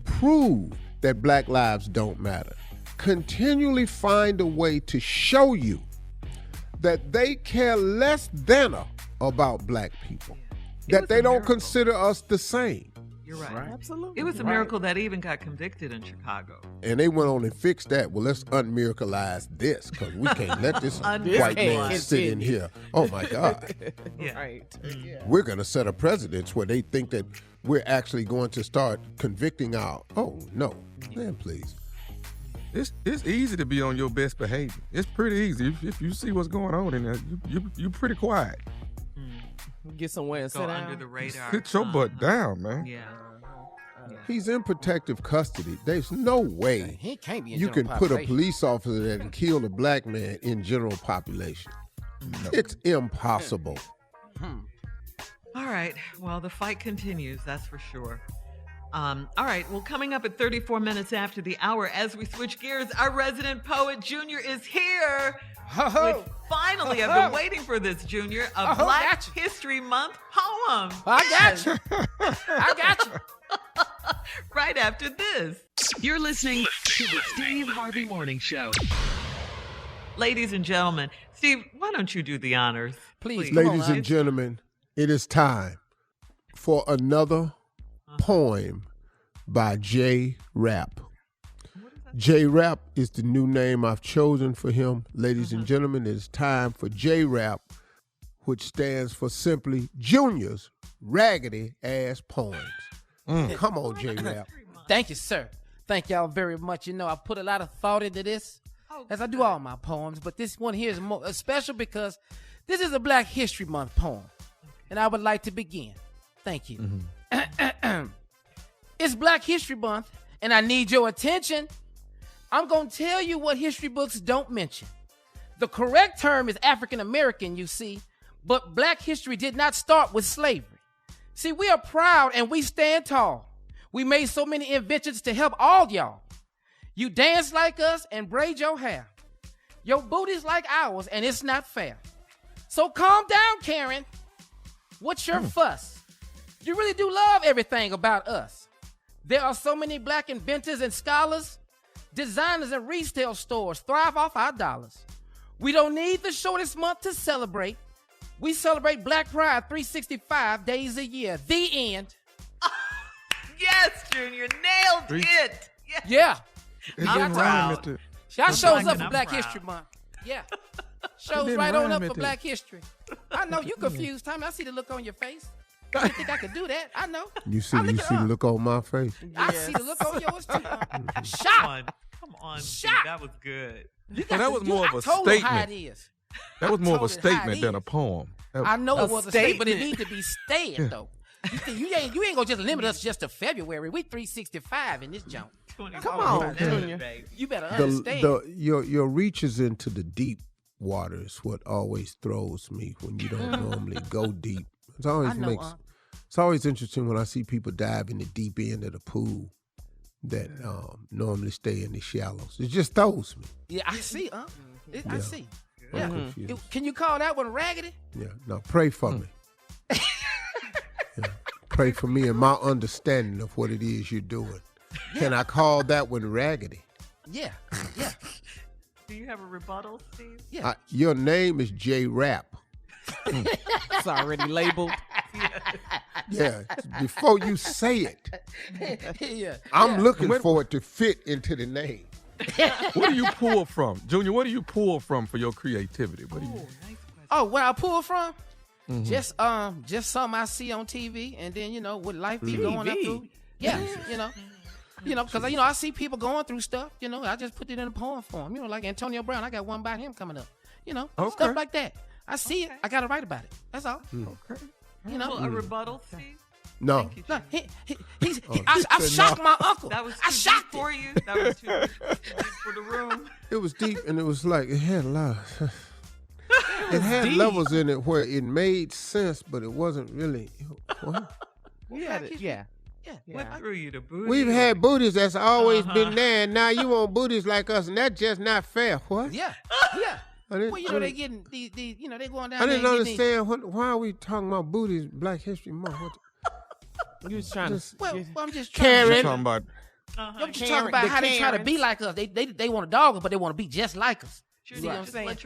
prove that black lives don't matter. Continually find a way to show you that they care less than about black people, that they don't consider us the same. You're right. Absolutely. It was a miracle that he even got convicted in Chicago. And they went on and fixed that. Well, let's unmiracleize this because we can't let this white man sit in here. Oh, my God. Yeah. Right. Yeah. We're going to set a precedence where they think that we're actually going to start convicting our... Oh, no. Man, please. It's easy to be on your best behavior. It's pretty easy. If you see what's going on in there, you're pretty quiet. Get somewhere and Go sit down. under the radar. Sit your butt down, man. Yeah. He's in protective custody. There's no way He can't be in you can general put a population. police officer that killed a black man in general population. It's impossible. All right. Well, the fight continues, that's for sure. All right. Well, coming up at 34 minutes after the hour, as we switch gears, our resident poet, Junior, is here. Ho-ho. Finally, I've been waiting for this, Junior. A Black gotcha. History Month poem. I got you. I got you. Right after this. You're listening to the Steve Harvey Morning Show. Ladies and gentlemen, Steve, why don't you do the honors? Please. Ladies and gentlemen, it is time for another poem by J Rap. J Rap is the new name I've chosen for him. Ladies and gentlemen, it is time for J Rap, which stands for simply Junior's Raggedy Ass Poems. Come on, J Rap. Thank you, sir. Thank y'all very much. You know, I put a lot of thought into this, as I do all my poems, but this one here is more special because this is a Black History Month poem, and I would like to begin. Thank you. It's Black History Month, and I need your attention. I'm going to tell you what history books don't mention. The correct term is African American, you see, but Black history did not start with slavery. See, we are proud and we stand tall. We made so many inventions to help all y'all. You dance like us and braid your hair. Your booty's like ours and it's not fair. So calm down, Karen. What's your fuss? You really do love everything about us. There are so many Black inventors and scholars. Designers and retail stores thrive off our dollars. We don't need the shortest month to celebrate. We celebrate Black Pride 365 days a year. The end. Yes, Junior, nailed it. Yes. Yeah. I'm proud. That shows up for Black History Month. Yeah. Shows right on up for Black History. I know you confused, Tommy. I see the look on your face. You didn't think I could do that. I know. You see the look on my face? I see the look on yours too. Shocked. Come on, Steve, that was good. Well, that was more of a statement. That was more of a statement than a poem. I know it was a statement, but it needs to be staying though. You ain't gonna just limit us just to February. We 365 in this junk. Come on, Junior. You better understand. Your reaches into the deep water is what always throws me when you don't normally go deep. It's always interesting when I see people dive in the deep end of the pool that normally stay in the shallows. It just throws me. Yeah, I see, I see. Yeah. Can you call that one raggedy? Yeah. No, pray for me. Pray for me and my understanding of what it is you're doing. Yeah. Can I call that one raggedy? Yeah. Do you have a rebuttal, Steve? Yeah. Your name is J Rap. It's already labeled. Yeah. Before you say it, I'm looking for it to fit into the name. Where do you pull from, Junior? What do you pull from for your creativity? What do you? Nice where I pull from? Mm-hmm. Just something I see on TV, and then what life be going up through. Yeah, because I see people going through stuff. I just put it in a poem form. Like Antonio Brown, I got one about him coming up. Stuff like that. I see it. I got to write about it. That's all. Okay. A rebuttal, Steve? No. No, I shocked my uncle. That was too deep for you. That was too deep for the room. It was deep, and it was like it had a lot. It had levels in it where it made sense, but it wasn't really. What? Yeah. What drew you to booty? We've had booties that's always been there, and now you want booties like us, and that's just not fair. What? Yeah. Well, they getting these, they going down. I didn't understand why are we talking about booties Black History Month. You was trying to. I'm just trying. Karen. Talking about. I'm just talking about how they try to be like us. They want to dog us, but they want to be just like us. You see what I'm saying?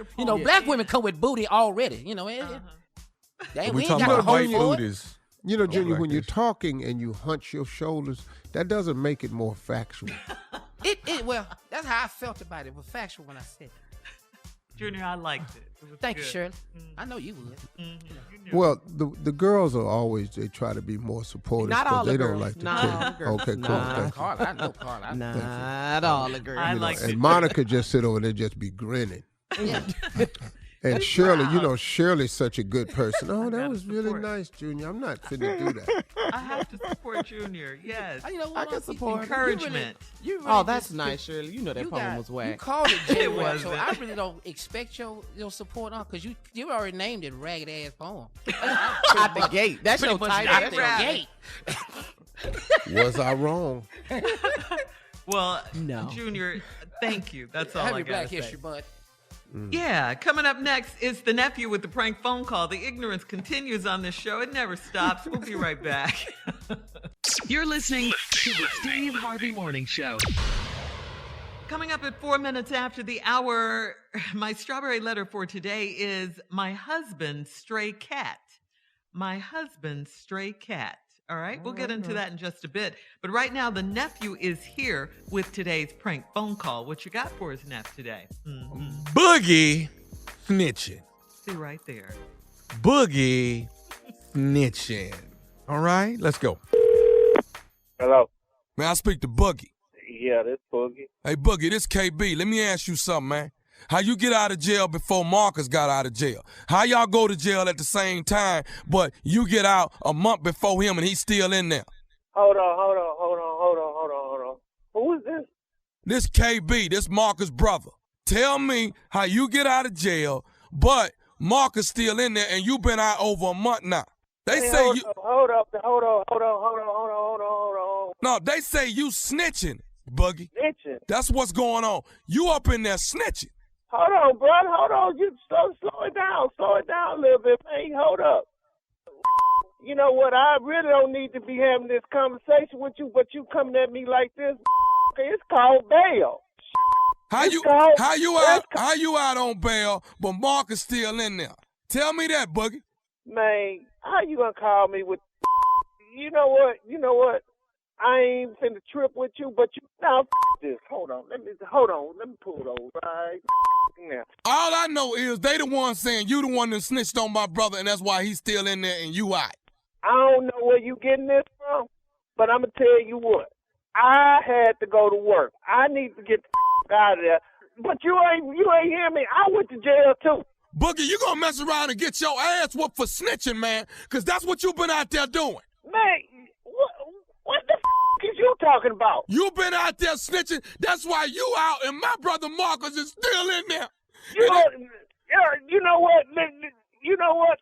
Black women come with booty already. We We ain't talking got about to white hold booties. Junior, when you're talking and you hunch your shoulders, that doesn't make it more factual. Well, that's how I felt about it. It was factual when I said it. Junior, I liked it. Thank you, Shirley. I know you would. Well, the girls are always, they try to be more supportive because they don't like to Not kill. Okay, cool. Thank you. I know Carla. Not all the girls. I liked it. And Monica just sit over there just be grinning. Yeah. And Shirley, Shirley's such a good person. Oh, that was really nice, Junior. I'm not finna do that. I have to support Junior. Yes. I can support encouragement. You really that's nice, Shirley. That poem was whack. You called it J-Rap, so wasn't. I really don't expect your support on because you already named it ragged ass poem. Out the gate. That's your title. Out the gate. Was I wrong? Well, No. Junior, thank you. That's all Happy I got Black to say. History Month. Yeah, coming up next is the nephew with the prank phone call. The ignorance continues on this show. It never stops. We'll be right back. You're listening to the Steve Harvey Morning Show. Coming up at 4 minutes after the hour, my strawberry letter for today is my husband's stray cat. My husband's stray cat. All right, we'll get into that in just a bit. But right now, the nephew is here with today's prank phone call. What you got for us, Neff, today? Boogie snitching. See right there. Boogie snitching. All right, let's go. Hello. May I speak to Boogie? Yeah, this Boogie. Hey, Boogie, this KB. Let me ask you something, man. How you get out of jail before Marcus got out of jail? How y'all go to jail at the same time, but you get out a month before him and he's still in there? Hold on. Who is this? This KB, this Marcus' brother. Tell me how you get out of jail, but Marcus still in there and you been out over a month now. They say you... Hold on. No, they say you snitching, Boogie. Snitching? That's what's going on. You up in there snitching. Hold on, brother. Hold on. You slow it down. Slow it down a little bit, man. Hold up. You know what? I really don't need to be having this conversation with you, but you coming at me like this. It's called bail. How you out on bail, but Marcus still in there? Tell me that, Boogie. Man, how you gonna call me with? You know what? I ain't finna trip with you, but you now this. Hold on. Let me pull those right now. All I know is they the one saying you the one that snitched on my brother, and that's why he's still in there and you out. I don't know where you getting this from, but I'm gonna tell you what. I had to go to work. I need to get the out of there. But you ain't hear me. I went to jail too. Boogie, you gonna mess around and get your ass whooped for snitching, man, because that's what you been out there doing. Man, what the is you talking about? You been out there snitching. That's why you out, and my brother Marcus is still in there. You know what?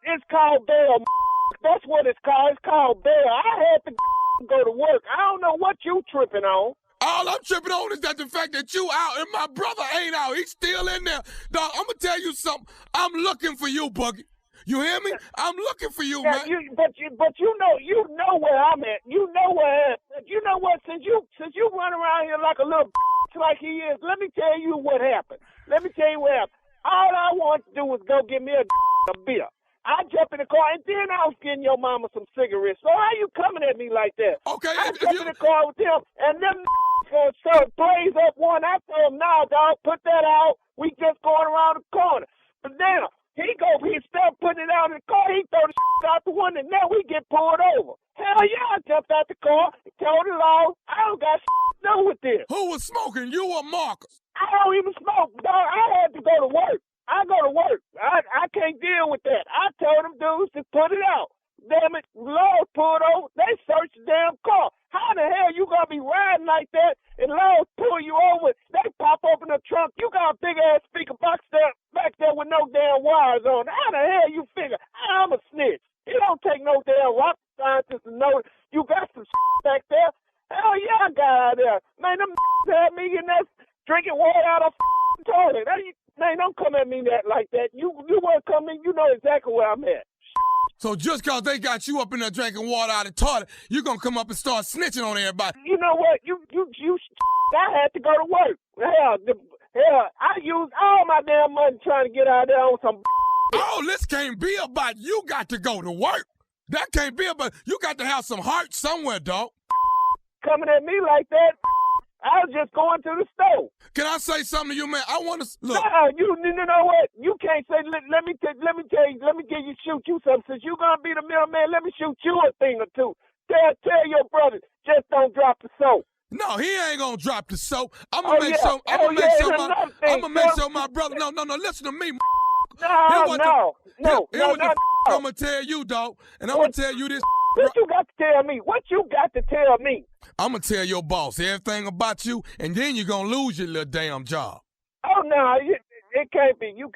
It's called bail. That's what it's called. It's called bail. I had to go to work. I don't know what you tripping on. All I'm tripping on is that the fact that you out and my brother ain't out. He's still in there. Dog, I'm going to tell you something. I'm looking for you, Boogie. You hear me? I'm looking for you, man. But you know where I'm at. You know where. You know what? Since you run around here like a little like he is, let me tell you what happened. All I want to do was go get me a beer. I jump in the car, and then I was getting your mama some cigarettes. So how you coming at me like that? Okay. I jump in the car with them, and them blaze up one. I told him, nah, dog, put that out. We just going around the corner. But now, he start putting it out in the car. He throw the out the window, and now we get pulled over. Hell yeah, I jumped out the car, told the law. I don't got to do with this. Who was smoking, you or Marcus? I don't even smoke, dog. I had to go to work. I go to work. I can't deal with that. I told them dudes to put it out. Damn it, laws pulled over. They searched the damn car. How the hell you gonna be riding like that and laws pull you over? They pop open the trunk. You got a big ass speaker box back there with no damn wires on. How the hell you figure I'm a snitch? It don't take no damn rocket scientist to know you got some back there. Hell yeah, I got out there. Man, them had me in there drinking water out of toilet. Man, don't come at me like that. You want to come in, you know exactly where I'm at. So just because they got you up in there drinking water out of the toilet, you going to come up and start snitching on everybody. You know what? I had to go to work. Hell, I used all my damn money trying to get out there on some Oh, this can't be about you got to go to work. That can't be about, you got to have some heart somewhere, dog. Coming at me like that, I was just going to the store. Can I say something to you, man? I want to look. No, you know what? You can't say. Let me tell you. Let me shoot you something. Since you gonna be the middleman, let me shoot you a thing or two. Tell your brother, just don't drop the soap. No, he ain't gonna drop the soap. I'm gonna make sure. I'm gonna make sure my brother. No. Listen to me. No. I'm gonna tell you, dog, and I'm gonna tell you this. What you got to tell me? What you got to tell me? I'm going to tell your boss everything about you, and then you're going to lose your little damn job. Oh, no, it can't be. You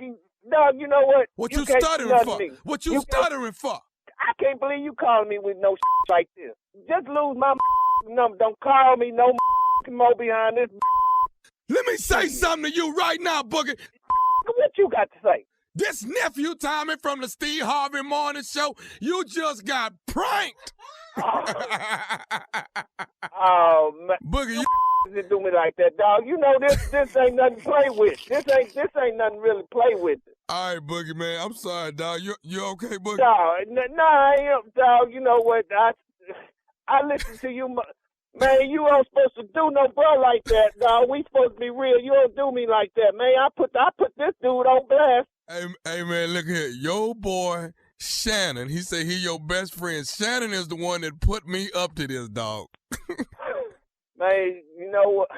know what? What you stuttering for? What you stuttering for? I can't believe you calling me with no like this. Just lose my number. Don't call me no more behind this. Let me say something to you right now, Boogie. What you got to say? This nephew Tommy from the Steve Harvey Morning Show, you just got pranked. Oh man, Boogie, you didn't do me like that, dog. You know this ain't nothing to play with. This ain't nothing really to play with. All right, Boogie, man. I'm sorry, dog. You okay, Boogie? No, I am, dog. You know what? I listen to you, man. You ain't supposed to do no bro like that, dog. We supposed to be real. You don't do me like that, man. I put this dude on blast. Hey, man, look here. Your boy, Shannon, he said he your best friend. Shannon is the one that put me up to this, dog. Man, you know what?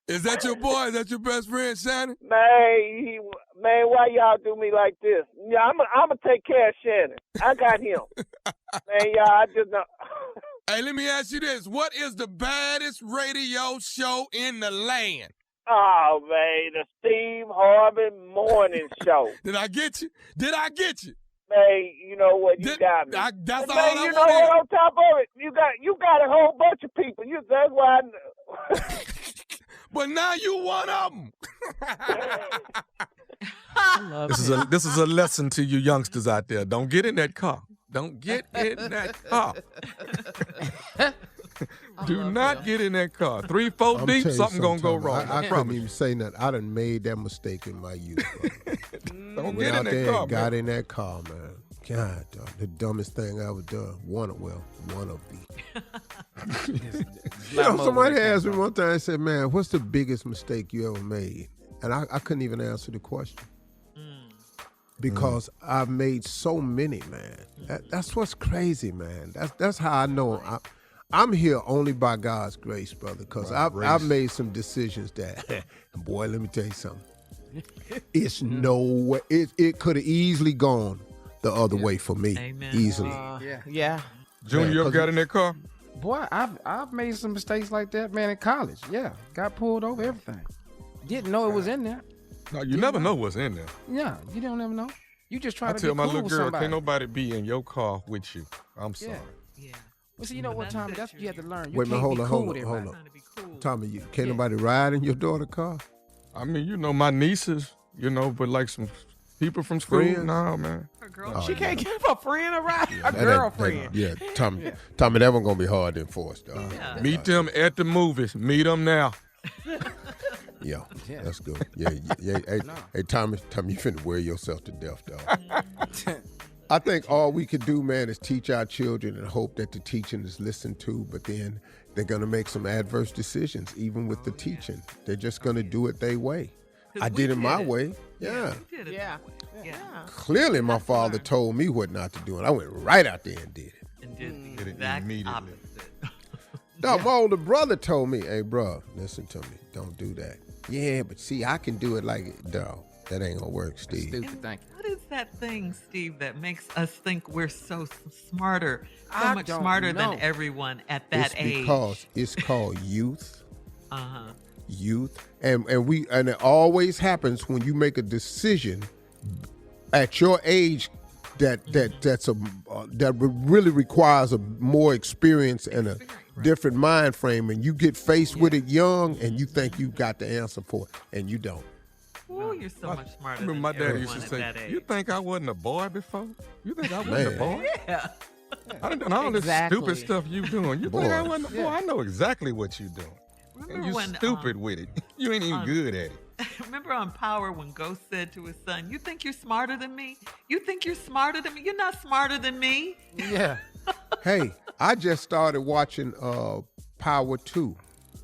Is that your boy? Is that your best friend, Shannon? Man, why y'all do me like this? Yeah, I'm gonna take care of Shannon. I got him. Man, y'all, I just know. Hey, let me ask you this. What is the baddest radio show in the land? Oh, man, the Steve Harvey Morning Show. Did I get you? Did I get you? Man, you know what? You got me. That's man, all I you know what? On top of it, you got a whole bunch of people. That's why I know. But now you one of them. This is a lesson to you youngsters out there. Don't get in that car. Don't get in that car. Do not get in that car. 3-4 deep, something gonna go wrong. I couldn't even say nothing. I done made that mistake in my youth. Don't get in that car, got in that car, man. God, dog, the dumbest thing I ever done. One of the. Somebody asked me one time, I said, man, what's the biggest mistake you ever made? And I couldn't even answer the question. Because I've made so many, man. That's what's crazy, man. That's how I know I'm here only by God's grace, brother, because I've made some decisions that, boy, let me tell you something. It's no way. It could have easily gone the other way for me. Amen. Easily. Yeah. Junior, you ever got in that car? Boy, I've made some mistakes like that, man, in college. Yeah, got pulled over, everything. Didn't know it was in there. No, you never know what's in there. Yeah, you don't ever know. You just try to tell be my cool little with girl, somebody. can't nobody be in your car with you. I'm sorry. Yeah. Well, see, you know what, Tommy? That's what you have to learn. You Wait a minute, can't hold be cool on. with everybody. Tommy, can't nobody ride in your daughter's car? I mean, you know, my nieces, you know, but like some people from school, Friends? no, man. Her girl. She can't give a friend a ride. A That girlfriend. Tommy, Tommy, that one gonna be hard to enforce, dog. Yeah. Meet them at the movies. Meet them now. Yeah, that's good. Yeah. Hey, Tommy, you finna wear yourself to death, dog. I think all we could do, man, is teach our children and hope that the teaching is listened to, but then they're going to make some adverse decisions, even with the teaching. They're just going to do it their way. I did it my way. Yeah. Yeah. Clearly, my father told me what not to do, and I went right out there and did it. And did the Did it exact immediately. opposite. No, my older brother told me, hey, bro, listen to me. Don't do that. Yeah, but see, I can do it like it. Dog, that ain't going to work, Steve. Stupid, thank you. What is that thing, Steve, that makes us think we're so smarter, so I much don't smarter know. than everyone at that It's age? because it's called youth. Uh-huh. Youth, and it always happens when you make a decision at your age that really requires a more experience and a different mind frame, and you get faced with it young, and you think you got the answer for it, and you don't. Ooh, you're so much smarter Remember than my daddy everyone used to at that say, age. you think I wasn't a boy before? You think I wasn't a boy? Yeah. I done done all this Exactly. stupid stuff you doing. You think I wasn't a boy? I know exactly what you doing. And Remember you when, stupid with it. You ain't even good at it. Remember on Power when Ghost said to his son, you think you're smarter than me? You think you're smarter than me? You're not smarter than me. Yeah. Hey, I just started watching Power 2.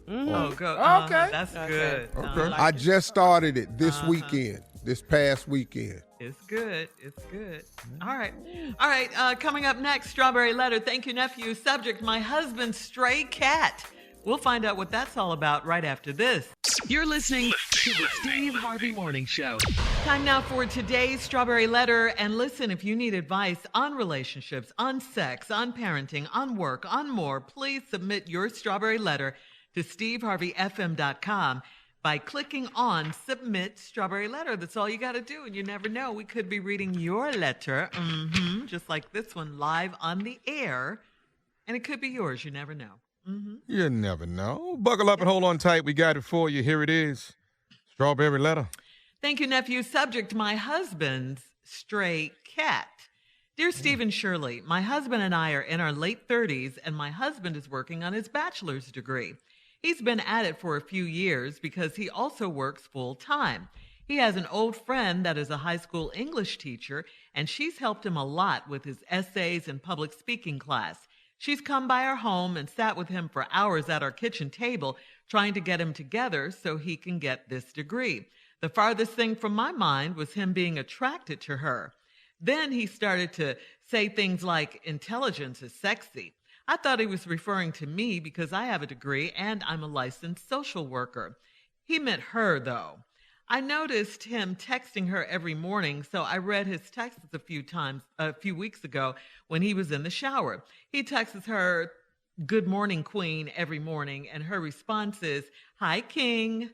Oh, go. Okay. That's good. Okay. I just started it this past weekend. It's good. It's good. All right. All right. Coming up next, Strawberry Letter. Thank you, nephew. Subject, my husband's stray cat. We'll find out what that's all about right after this. You're listening to the Steve Harvey Morning Show. Time now for today's Strawberry Letter. And listen, if you need advice on relationships, on sex, on parenting, on work, on more, please submit your Strawberry Letter to steveharveyfm.com by clicking on Submit Strawberry Letter. That's all you got to do. And you never know, we could be reading your letter, just like this one, live on the air. And it could be yours. You never know. You never know. Buckle up and hold on tight. We got it for you. Here it is. Strawberry Letter. Thank you, nephew. Subject, my husband's stray cat. Dear Stephen Shirley, my husband and I are in our late 30s, and my husband is working on his bachelor's degree. He's been at it for a few years because he also works full time. He has an old friend that is a high school English teacher, and she's helped him a lot with his essays and public speaking class. She's come by our home and sat with him for hours at our kitchen table, trying to get him together so he can get this degree. The farthest thing from my mind was him being attracted to her. Then he started to say things like, intelligence is sexy. I thought he was referring to me because I have a degree and I'm a licensed social worker. He meant her, though. I noticed him texting her every morning, so I read his texts a few weeks ago when he was in the shower. He texts her, "Good morning, Queen," every morning, and her response is, "Hi, King."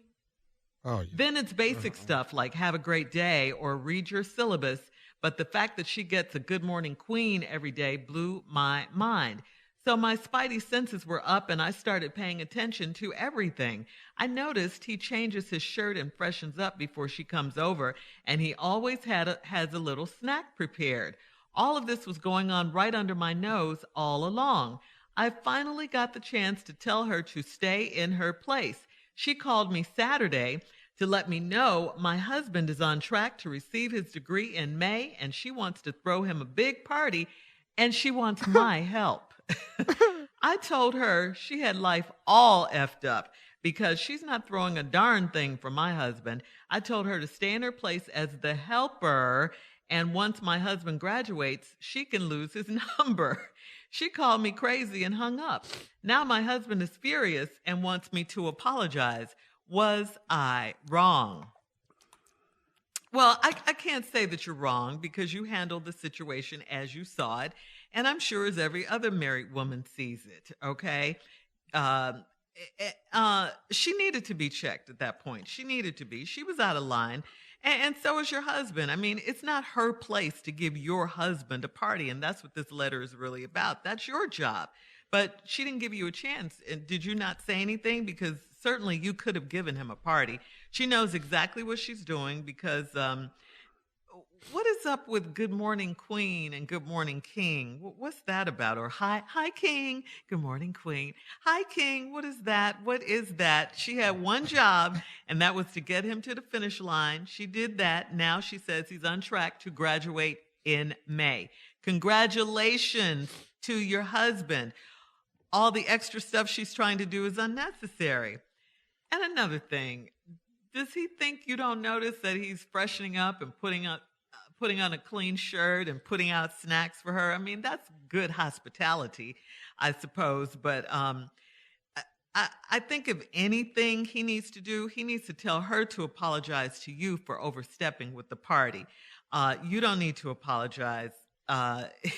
Oh, yeah. Then it's basic stuff like "Have a great day" or "Read your syllabus," but the fact that she gets a "Good morning, Queen" every day blew my mind. So my spidey senses were up and I started paying attention to everything. I noticed he changes his shirt and freshens up before she comes over, and he always has a little snack prepared. All of this was going on right under my nose all along. I finally got the chance to tell her to stay in her place. She called me Saturday to let me know my husband is on track to receive his degree in May, and she wants to throw him a big party, and she wants my help. I told her she had life all effed up because she's not throwing a darn thing for my husband. I told her to stay in her place as the helper, and once my husband graduates, she can lose his number. She called me crazy and hung up. Now my husband is furious and wants me to apologize. Was I wrong? Well, I can't say that you're wrong because you handled the situation as you saw it, and I'm sure as every other married woman sees it, okay? She needed to be checked at that point. She needed to be. She was out of line, and so is your husband. I mean, it's not her place to give your husband a party, and that's what this letter is really about. That's your job. But she didn't give you a chance. And did you not say anything? Because certainly you could have given him a party. She knows exactly what she's doing because what is up with "Good morning, Queen" and "Good morning, King"? What's that about? Or hi, King. Good morning, Queen. Hi, King. What is that? What is that? She had one job, and that was to get him to the finish line. She did that. Now she says he's on track to graduate in May. Congratulations to your husband. All the extra stuff she's trying to do is unnecessary. And another thing, does he think you don't notice that he's freshening up and putting on a clean shirt and putting out snacks for her? I mean, that's good hospitality, I suppose. But I think if anything he needs to do, he needs to tell her to apologize to you for overstepping with the party. You don't need to apologize.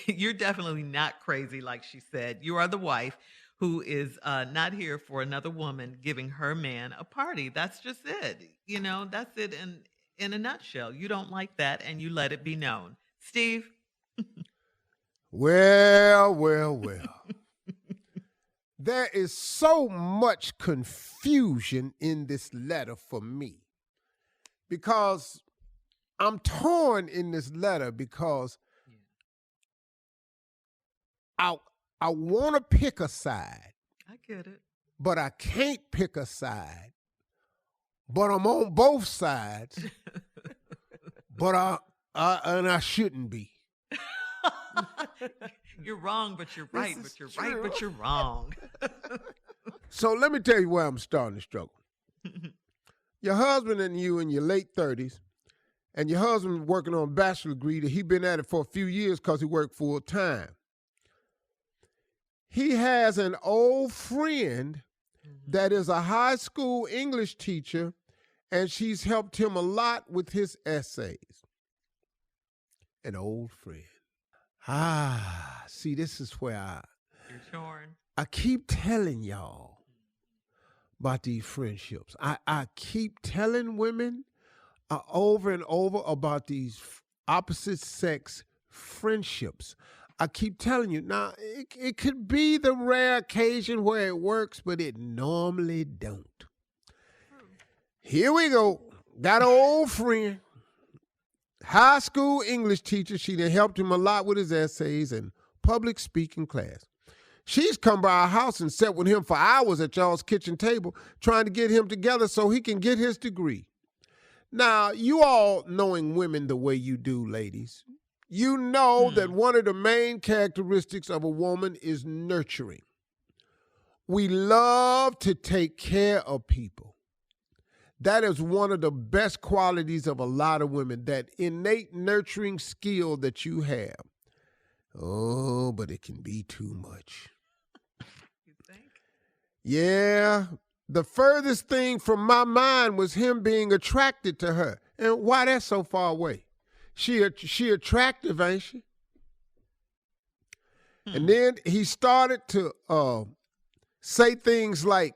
You're definitely not crazy, like she said. You are the wife who is not here for another woman giving her man a party. That's just it. You know, that's it in a nutshell. You don't like that, and you let it be known. Steve? Well. There is so much confusion in this letter for me because I'm torn in this letter because I want to pick a side. I get it. But I can't pick a side. But I'm on both sides. But I shouldn't be. You're wrong, but you're right. But you're true. Right, but you're wrong. So let me tell you where I'm starting to struggle. Your husband and you in your late 30s, and your husband working on a bachelor degree that he been at it for a few years because he worked full time. He has an old friend that is a high school English teacher, and she's helped him a lot with his essays. An old friend. See, this is where you're torn. I keep telling y'all about these friendships. I keep telling women over and over about these opposite sex friendships. I keep telling you, now, it could be the rare occasion where it works, but it normally don't. Here we go. Got an old friend, high school English teacher. She done helped him a lot with his essays and public speaking class. She's come by our house and sat with him for hours at y'all's kitchen table trying to get him together so he can get his degree. Now, you all knowing women the way you do, ladies, you know that one of the main characteristics of a woman is nurturing. We love to take care of people. That is one of the best qualities of a lot of women, that innate nurturing skill that you have. Oh, but it can be too much. Yeah, the furthest thing from my mind was him being attracted to her. And why that's so far away? She attractive, ain't she? And then he started to say things like,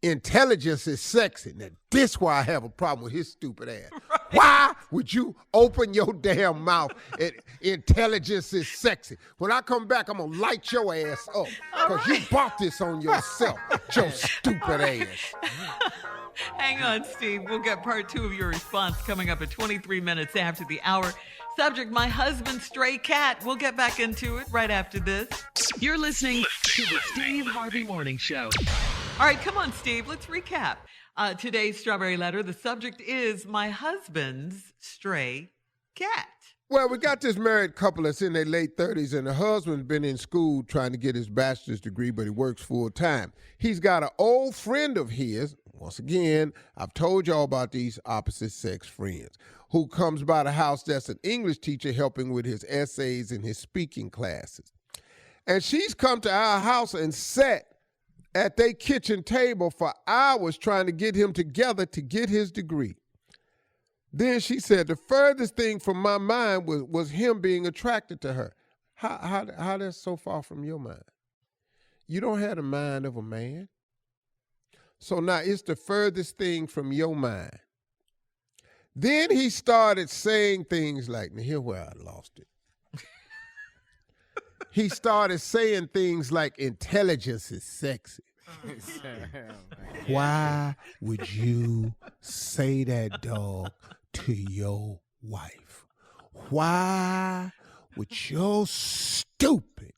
intelligence is sexy. Now, this why I have a problem with his stupid ass. Right. Why would you open your damn mouth and intelligence is sexy? When I come back, I'm going to light your ass up because you bought this on yourself, your stupid ass. Hang on, Steve. We'll get part 2 of your response coming up at 23 minutes after the hour. Subject, my husband's stray cat. We'll get back into it right after this. You're listening to the Steve Harvey Morning Show. All right, come on, Steve. Let's recap. Today's Strawberry Letter, the subject is my husband's stray cat. Well, we got this married couple that's in their late 30s, and the husband's been in school trying to get his bachelor's degree, but he works full time. He's got an old friend of his, once again, I've told y'all about these opposite sex friends, who comes by the house that's an English teacher helping with his essays and his speaking classes. And she's come to our house and sat at their kitchen table for hours trying to get him together to get his degree. Then she said, the furthest thing from my mind was him being attracted to her. How that's so far from your mind? You don't have the mind of a man. So now it's the furthest thing from your mind. Then he started saying things like, now here's where I lost it. He started saying things like intelligence is sexy. Why would you say that, dog, to your wife? Why would you stupid?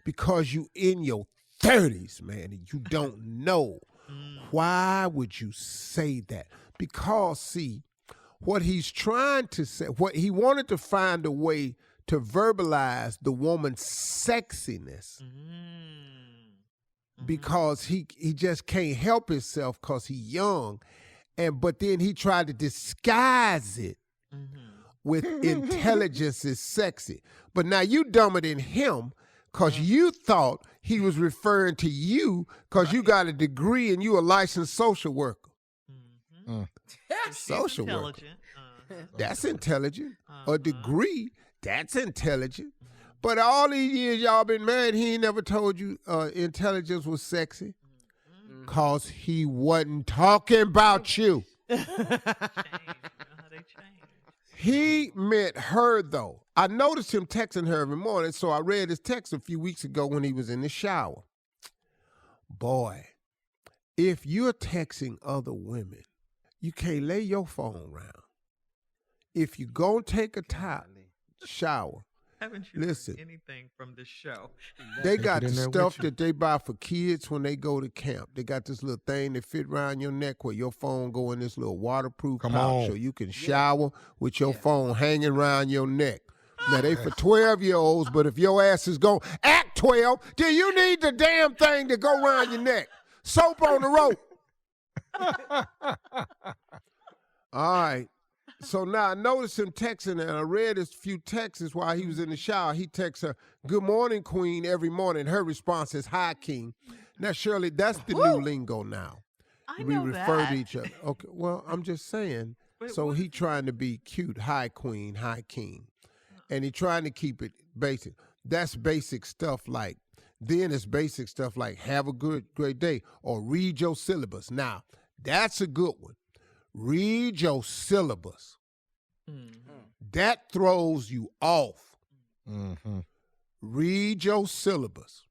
Because you in your 30s, man, and you don't know. Why would you say that? Because, see, what he's trying to say, what he wanted to find a way to verbalize the woman's sexiness because he just can't help himself because he's young. But then he tried to disguise it with intelligence is sexy. But now you dumber than him because you thought he was referring to you because you got a degree and you a licensed social worker. Social worker. That's intelligent. A degree, that's intelligent. But all these years y'all been married, he ain't never told you intelligence was sexy. Cause he wasn't talking about you. He meant her though. I noticed him texting her every morning, so I read his text a few weeks ago when he was in the shower. Boy, if you're texting other women, you can't lay your phone around. If you gonna take a shower, haven't you listen, heard anything from this show? They got the stuff that they buy for kids when they go to camp. They got this little thing that fit around your neck where your phone go in this little waterproof pouch so you can shower with your phone hanging around your neck. Now, they for 12-year-olds, but if your ass is going to act 12, then you need the damn thing to go around your neck. Soap on the rope. All right. So now I noticed him texting, and I read his few texts while he was in the shower. He texts her, "Good morning, Queen," every morning. Her response is, "Hi, King." Now, Shirley, that's the new lingo now. We refer to each other. Okay, well, I'm just saying. So he trying to be cute. "Hi, Queen. Hi, King." And he trying to keep it basic. That's basic stuff like, then it's basic stuff like, "Have a great day," or "Read your syllabus." Now, that's a good one. Read your syllabus. That throws you off. Read your syllabus.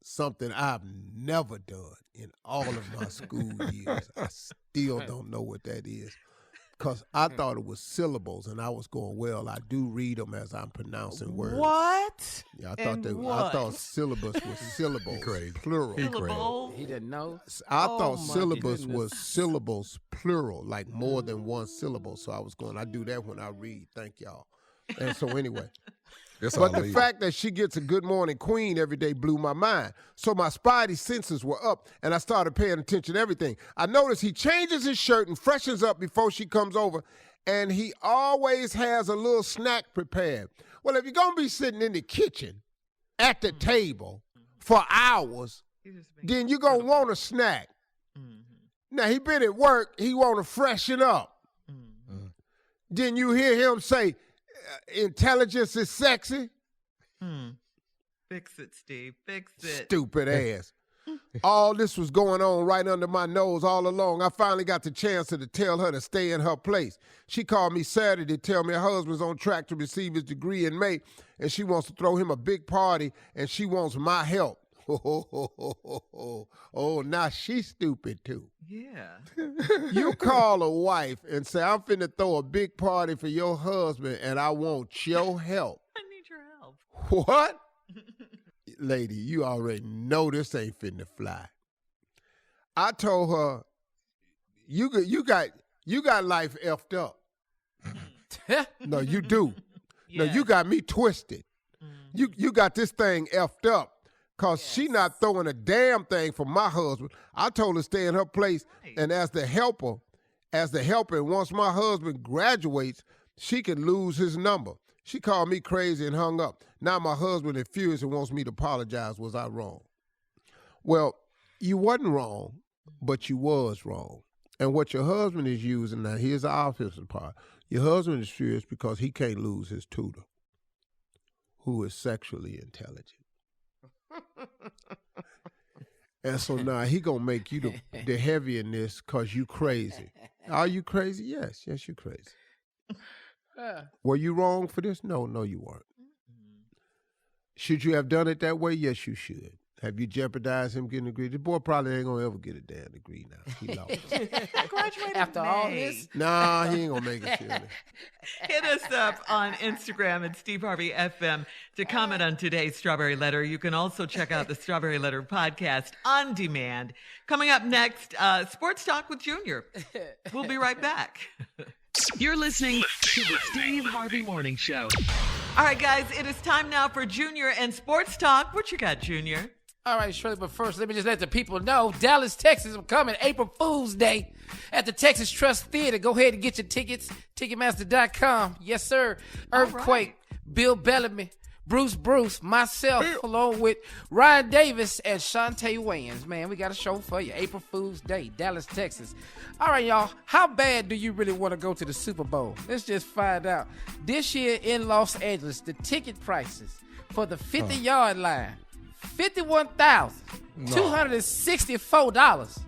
Something I've never done in all of my school years. I still don't know what that is. Because I thought it was syllables, and I was going, well, I do read them as I'm pronouncing words. What? Yeah, I thought syllabus was syllables, plural. He didn't know. I thought syllabus was syllables, plural, like more than one syllable. So I was going, I do that when I read. Thank y'all. And so anyway. But the fact that she gets a "Good morning, Queen" every day blew my mind. So my spidey senses were up, and I started paying attention to everything. I noticed he changes his shirt and freshens up before she comes over, and he always has a little snack prepared. Well, if you're going to be sitting in the kitchen at the table for hours, then you gonna want a snack. Now he been at work, he want to freshen up. Then you hear him say, intelligence is sexy. Fix it, Steve. Fix it. Stupid ass. All this was going on right under my nose all along. I finally got the chance to tell her to stay in her place. She called me Saturday to tell me her husband's on track to receive his degree in May, and she wants to throw him a big party, and she wants my help. Oh, now she's stupid too. Yeah. You call a wife and say, I'm finna throw a big party for your husband, and I want your help. I need your help. What? Lady, you already know this ain't finna fly. I told her, you got life effed up. No, you do. No, you got me twisted. You got this thing effed up. Cause she not throwing a damn thing for my husband. I told her to stay in her place, and as the helper, once my husband graduates, she can lose his number. She called me crazy and hung up. Now my husband is furious and wants me to apologize. Was I wrong? Well, you wasn't wrong, but you was wrong. And what your husband is using, now here's the opposite part. Your husband is furious because he can't lose his tutor, who is sexually intelligent. And so now he gonna make you the heavy in this because you crazy. Are you crazy? Yes, you crazy. Were you wrong for this? No, you weren't. Should you have done it that way? Yes, you should. Have you jeopardized him getting a degree? The boy probably ain't gonna ever get a damn degree now. He lost. Graduated After May. all this? Nah, he ain't gonna make it. Surely. Hit us up on Instagram at Steve Harvey FM to comment on today's Strawberry Letter. You can also check out the Strawberry Letter podcast on demand. Coming up next, Sports Talk with Junior. We'll be right back. You're listening to the Steve Harvey Morning Show. All right, guys, it is time now for Junior and Sports Talk. What you got, Junior? All right, Shirley, but first, let me just let the people know Dallas, Texas is coming April Fool's Day at the Texas Trust Theater. Go ahead and get your tickets, Ticketmaster.com. Yes, sir. Earthquake, Bill Bellamy, Bruce, myself, along with Ryan Davis and Shantae Wayans. Man, we got a show for you. April Fool's Day, Dallas, Texas. All right, y'all. How bad do you really want to go to the Super Bowl? Let's just find out. This year in Los Angeles, the ticket prices for the 50-yard line, $51,264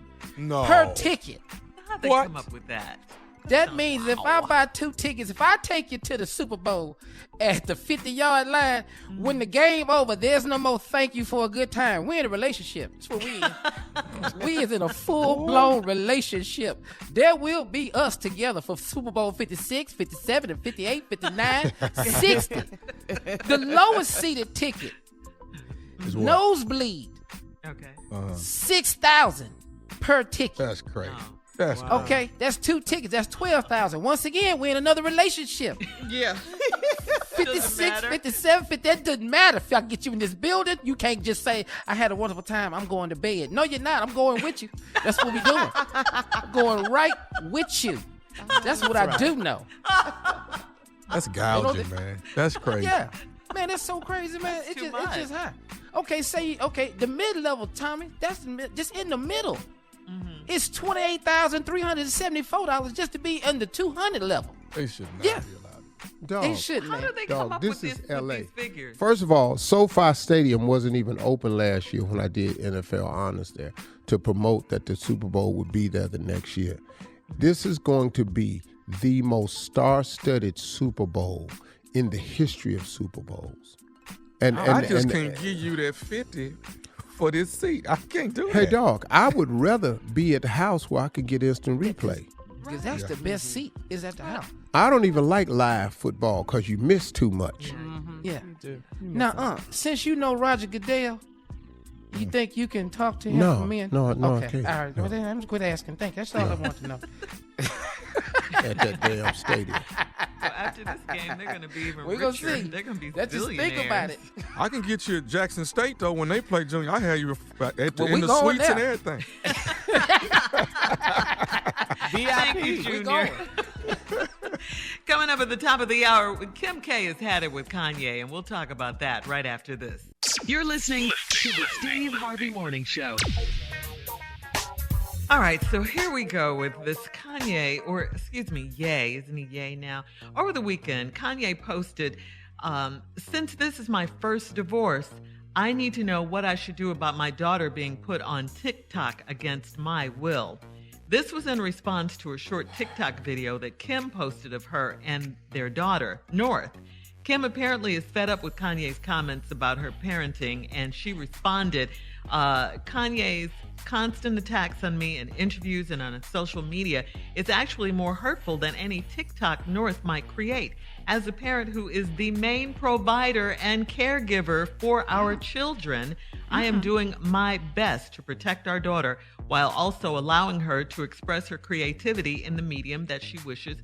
per ticket. How'd they come up with that? That means if I buy 2 tickets, if I take you to the Super Bowl at the 50-yard line, when the game over, there's no more thank you for a good time. We're in a relationship. That's what we in. We is in a full-blown relationship. There will be us together for Super Bowl 56, 57, and 58, 59, 60. The lowest seated ticket, nosebleed, $6,000 per ticket. That's crazy. Oh. That's okay, that's 2 tickets. That's $12,000. Once again, we're in another relationship. Yeah. 56, 57, 50, that doesn't matter. If I get you in this building, you can't just say, I had a wonderful time, I'm going to bed. No, you're not. I'm going with you. That's what we're doing. I'm going right with you. That's what I do know. That's gouging, man. That's crazy. Yeah. Man, that's so crazy, man. It's just high. Okay, the mid-level, Tommy, that's just in the middle. It's $28,374 just to be in the 200 level. They should not be allowed. Dog, they should, man. How do they come up with this figures? First of all, SoFi Stadium wasn't even open last year when I did NFL Honors there to promote that the Super Bowl would be there the next year. This is going to be the most star-studded Super Bowl in the history of Super Bowls. And I just can't give you that 50 for this seat. I can't do that. Hey, dog, I would rather be at the house where I could get instant replay. Because that's the best seat is at the house. I don't even like live football because you miss too much. Yeah. Now, since you know Roger Goodell, you think you can talk to him from in? No, okay. I can't. All right, well, then I'm just quit asking. Thank you. That's all I want to know. At that damn stadium. Well, after this game, they're going to be even We're gonna richer. see. They're going to be Let's just think about it. I can get you at Jackson State, though, when they play Junior. I have you in we the going suites there. and everything. Thank you, Junior. Coming up at the top of the hour, Kim K has had it with Kanye, and we'll talk about that right after this. You're listening to the Steve Harvey Morning Show. All right, so here we go with this Kanye, or excuse me, Ye, isn't he Ye now? Over the weekend, Kanye posted, since this is my first divorce, I need to know what I should do about my daughter being put on TikTok against my will. This was in response to a short TikTok video that Kim posted of her and their daughter, North. Kim apparently is fed up with Kanye's comments about her parenting, and she responded, Kanye's constant attacks on me in interviews and on social media is actually more hurtful than any TikTok North might create. As a parent who is the main provider and caregiver for our children, I am doing my best to protect our daughter while also allowing her to express her creativity in the medium that she wishes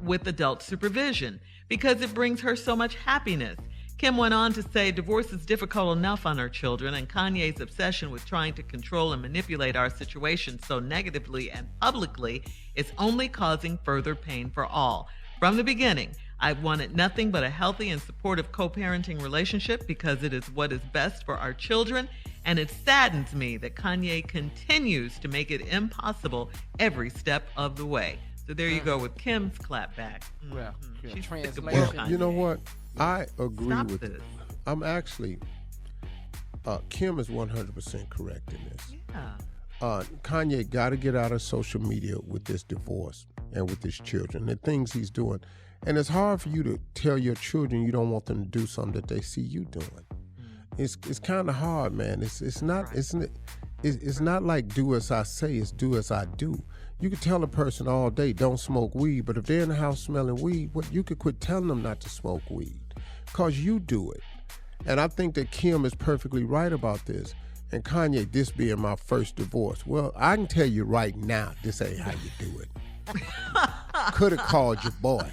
with adult supervision, because it brings her so much happiness. Kim went on to say divorce is difficult enough on our children, and Kanye's obsession with trying to control and manipulate our situation so negatively and publicly is only causing further pain for all. From the beginning, I've wanted nothing but a healthy and supportive co-parenting relationship because it is what is best for our children, and it saddens me that Kanye continues to make it impossible every step of the way. So there you go with Kim's clapback. Well, She's translation. Well, you know what? I agree Stop with this. it. I'm actually, Kim is 100% correct in this. Yeah. Kanye got to get out of social media with this divorce and with his children, the things he's doing. And it's hard for you to tell your children you don't want them to do something that they see you doing. It's kind of hard, man. It's not it's not like do as I say, it's do as I do. You could tell a person all day don't smoke weed, but if they're in the house smelling weed, you could quit telling them not to smoke weed, because you do it. And I think that Kim is perfectly right about this. And Kanye, this being my first divorce, well, I can tell you right now, this ain't how you do it. Could have called your boy,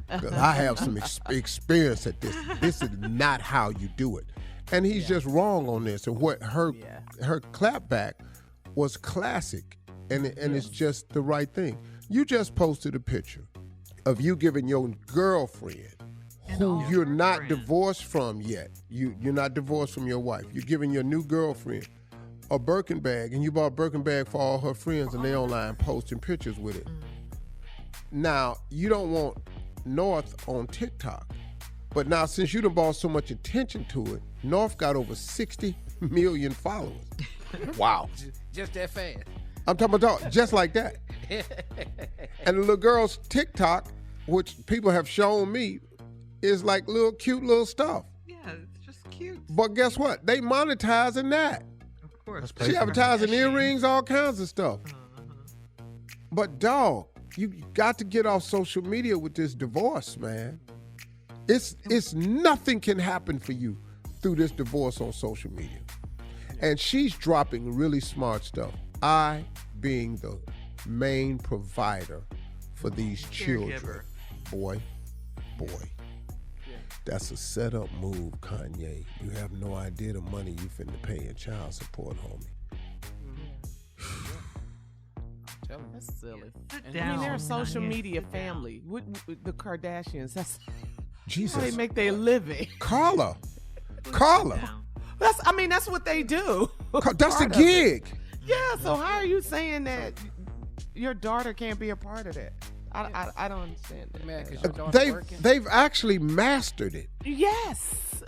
because I have some experience at this. This is not how you do it. And he's just wrong on this. And what her clapback was classic. And it's just the right thing. You just posted a picture of you giving your girlfriend, who you're not divorced from yet. You're not divorced from your wife. You're giving your new girlfriend a Birkin bag, and you bought a Birkin bag for all her friends, and they online posting pictures with it. Now, you don't want North on TikTok. But now, since you done brought so much attention to it, North got over 60 million followers. Wow. Just that fast. I'm talking about just like that. And the little girl's TikTok, which people have shown me, is like cute little stuff. Yeah, it's just cute. But guess what? They monetizing that. Of course. She advertising earrings, all kinds of stuff. But dog, you got to get off social media with this divorce, man. It's nothing can happen for you through this divorce on social media. And she's dropping really smart stuff. I being the main provider for these children. Boy. That's a setup move, Kanye. You have no idea the money you finna pay in child support, homie. That's silly. down, I mean, they're a social Kanye. media family. With the Kardashians, that's Jesus. how they make their living. Carla. That's what they do. That's the Part of it. gig. Yeah, so how are you saying that your daughter can't be a part of that? I don't understand that. Man, 'cause your daughter working. They've actually mastered it. Yes.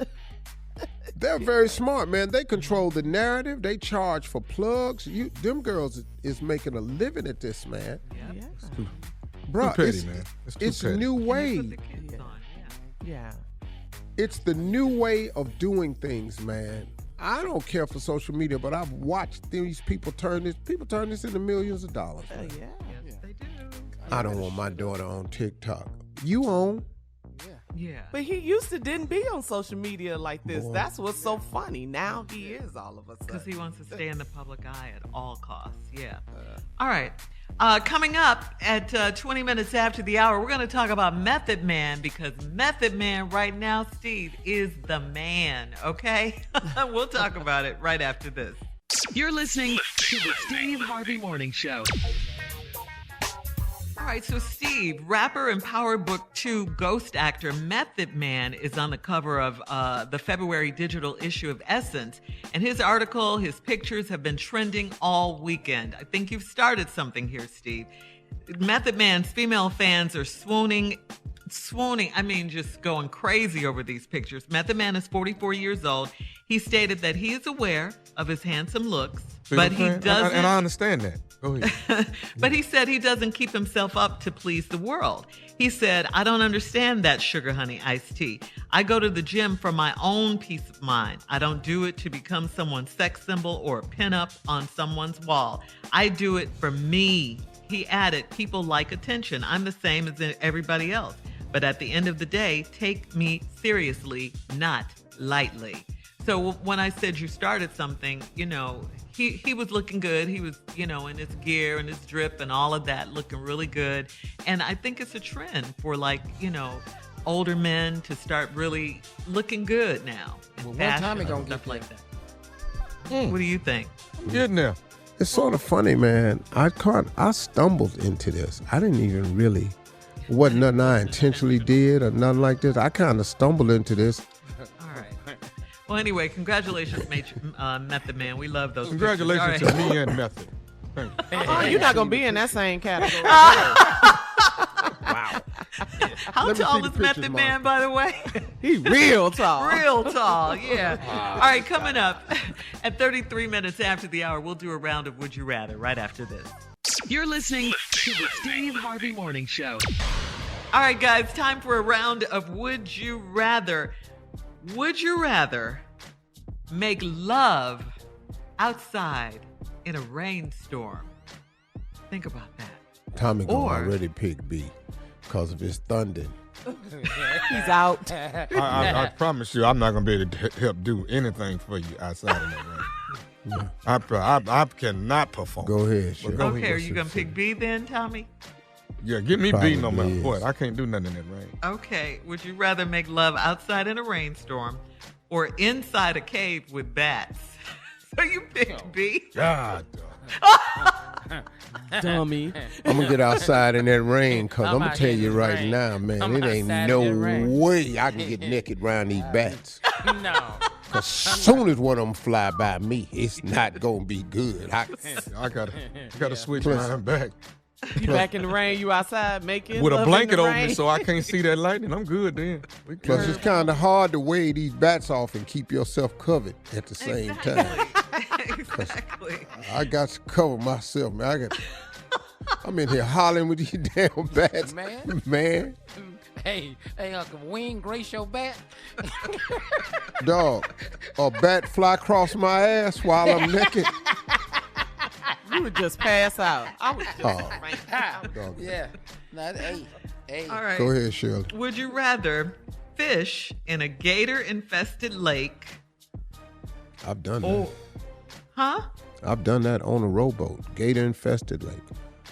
They're very smart, man. They control the narrative. They charge for plugs. Them girls is making a living at this, man. Yeah. Bruh, petty, it's, man. It's too it's a petty. new Put way. the kids on, Yeah. It's the new way of doing things, man. I don't care for social media, but I've watched these people turn this into millions of dollars. man. Yeah. Yes, they do. I don't want my daughter on TikTok. You on? Yeah. But he used to didn't be on social media like this. Boy. That's what's so funny. Now he is all of a Because sudden. he wants to stay in the public eye at all costs. Yeah. All right. Coming up at 20 minutes after the hour, we're going to talk about Method Man, because Method Man right now, Steve, is the man, okay? We'll talk about it right after this. You're listening to the Steve Harvey Morning Show. right, so Steve, rapper and Power Book 2 ghost actor Method Man is on the cover of the February digital issue of Essence, and his article, his pictures have been trending all weekend. I think you've started something here, Steve. Method Man's female fans are swooning, I mean, just going crazy over these pictures. Method Man is 44 years old. He stated that he is aware of his handsome looks, but he doesn't. And I understand that. Go ahead. But he said he doesn't keep himself up to please the world. He said, I don't understand that sugar honey iced tea. I go to the gym for my own peace of mind. I don't do it to become someone's sex symbol or a pinup on someone's wall. I do it for me. He added, people like attention. I'm the same as everybody else. But at the end of the day, take me seriously, not lightly. So when I said you started something, you know, he was looking good. He was, you know, in his gear and his drip and all of that, looking really good. And I think it's a trend for, like, you know, older men to start really looking good now. Well, one time it gonna stuff get like that. What do you think? I'm getting there. It's sort of funny, man. I stumbled into this. I didn't even really, wasn't nothing I intentionally did or nothing like this. I kind of stumbled into this. All right. Well, anyway, congratulations, Method Man. We love those. Congratulations to me and Method. Thank you. Oh, you're not gonna be in that same category. Wow. How tall is Method Man, by the way? He's real tall. Real tall, yeah. All right, coming up at 33 minutes after the hour, we'll do a round of Would You Rather right after this. You're listening to the Steve Harvey Morning Show. All right, guys, time for a round of Would You Rather. Would you rather make love outside in a rainstorm? Think about that. Tommy gonna already pick B because of his thundering. He's out. I promise you, I'm not gonna be able to help do anything for you outside of that rain. I cannot perform. Go ahead, sure. Okay, are you gonna pick B then, Tommy? Yeah, give me B no matter Probably what. is. I can't do nothing in that rain. Okay, would you rather make love outside in a rainstorm or inside a cave with bats? So you picked B? God. Dummy. I'm gonna get outside in that rain because I'm gonna out tell here in you the right rain. now, man, I'm it ain't outside no in the rain. way I can get naked around these bats. No. Cause soon as one of them fly by me, it's not gonna be good. I gotta switch mine back. You back in the rain, you outside making With a love in blanket the over rain. me so I can't see that lightning. I'm good then. We Plus, good. it's kind of hard to wave these bats off and keep yourself covered at the same time. Exactly. I got to cover myself, man. I'm in here hollering with these damn bats, man. Hey, Uncle Wing, grace your bat. Dog, a bat fly across my ass while I'm naked. You would just pass out. I would just Dog. Yeah. No, hey. All right. Go ahead, Shirley. Would you rather fish in a gator-infested lake? I've done that. Huh? I've done that on a rowboat, gator-infested lake.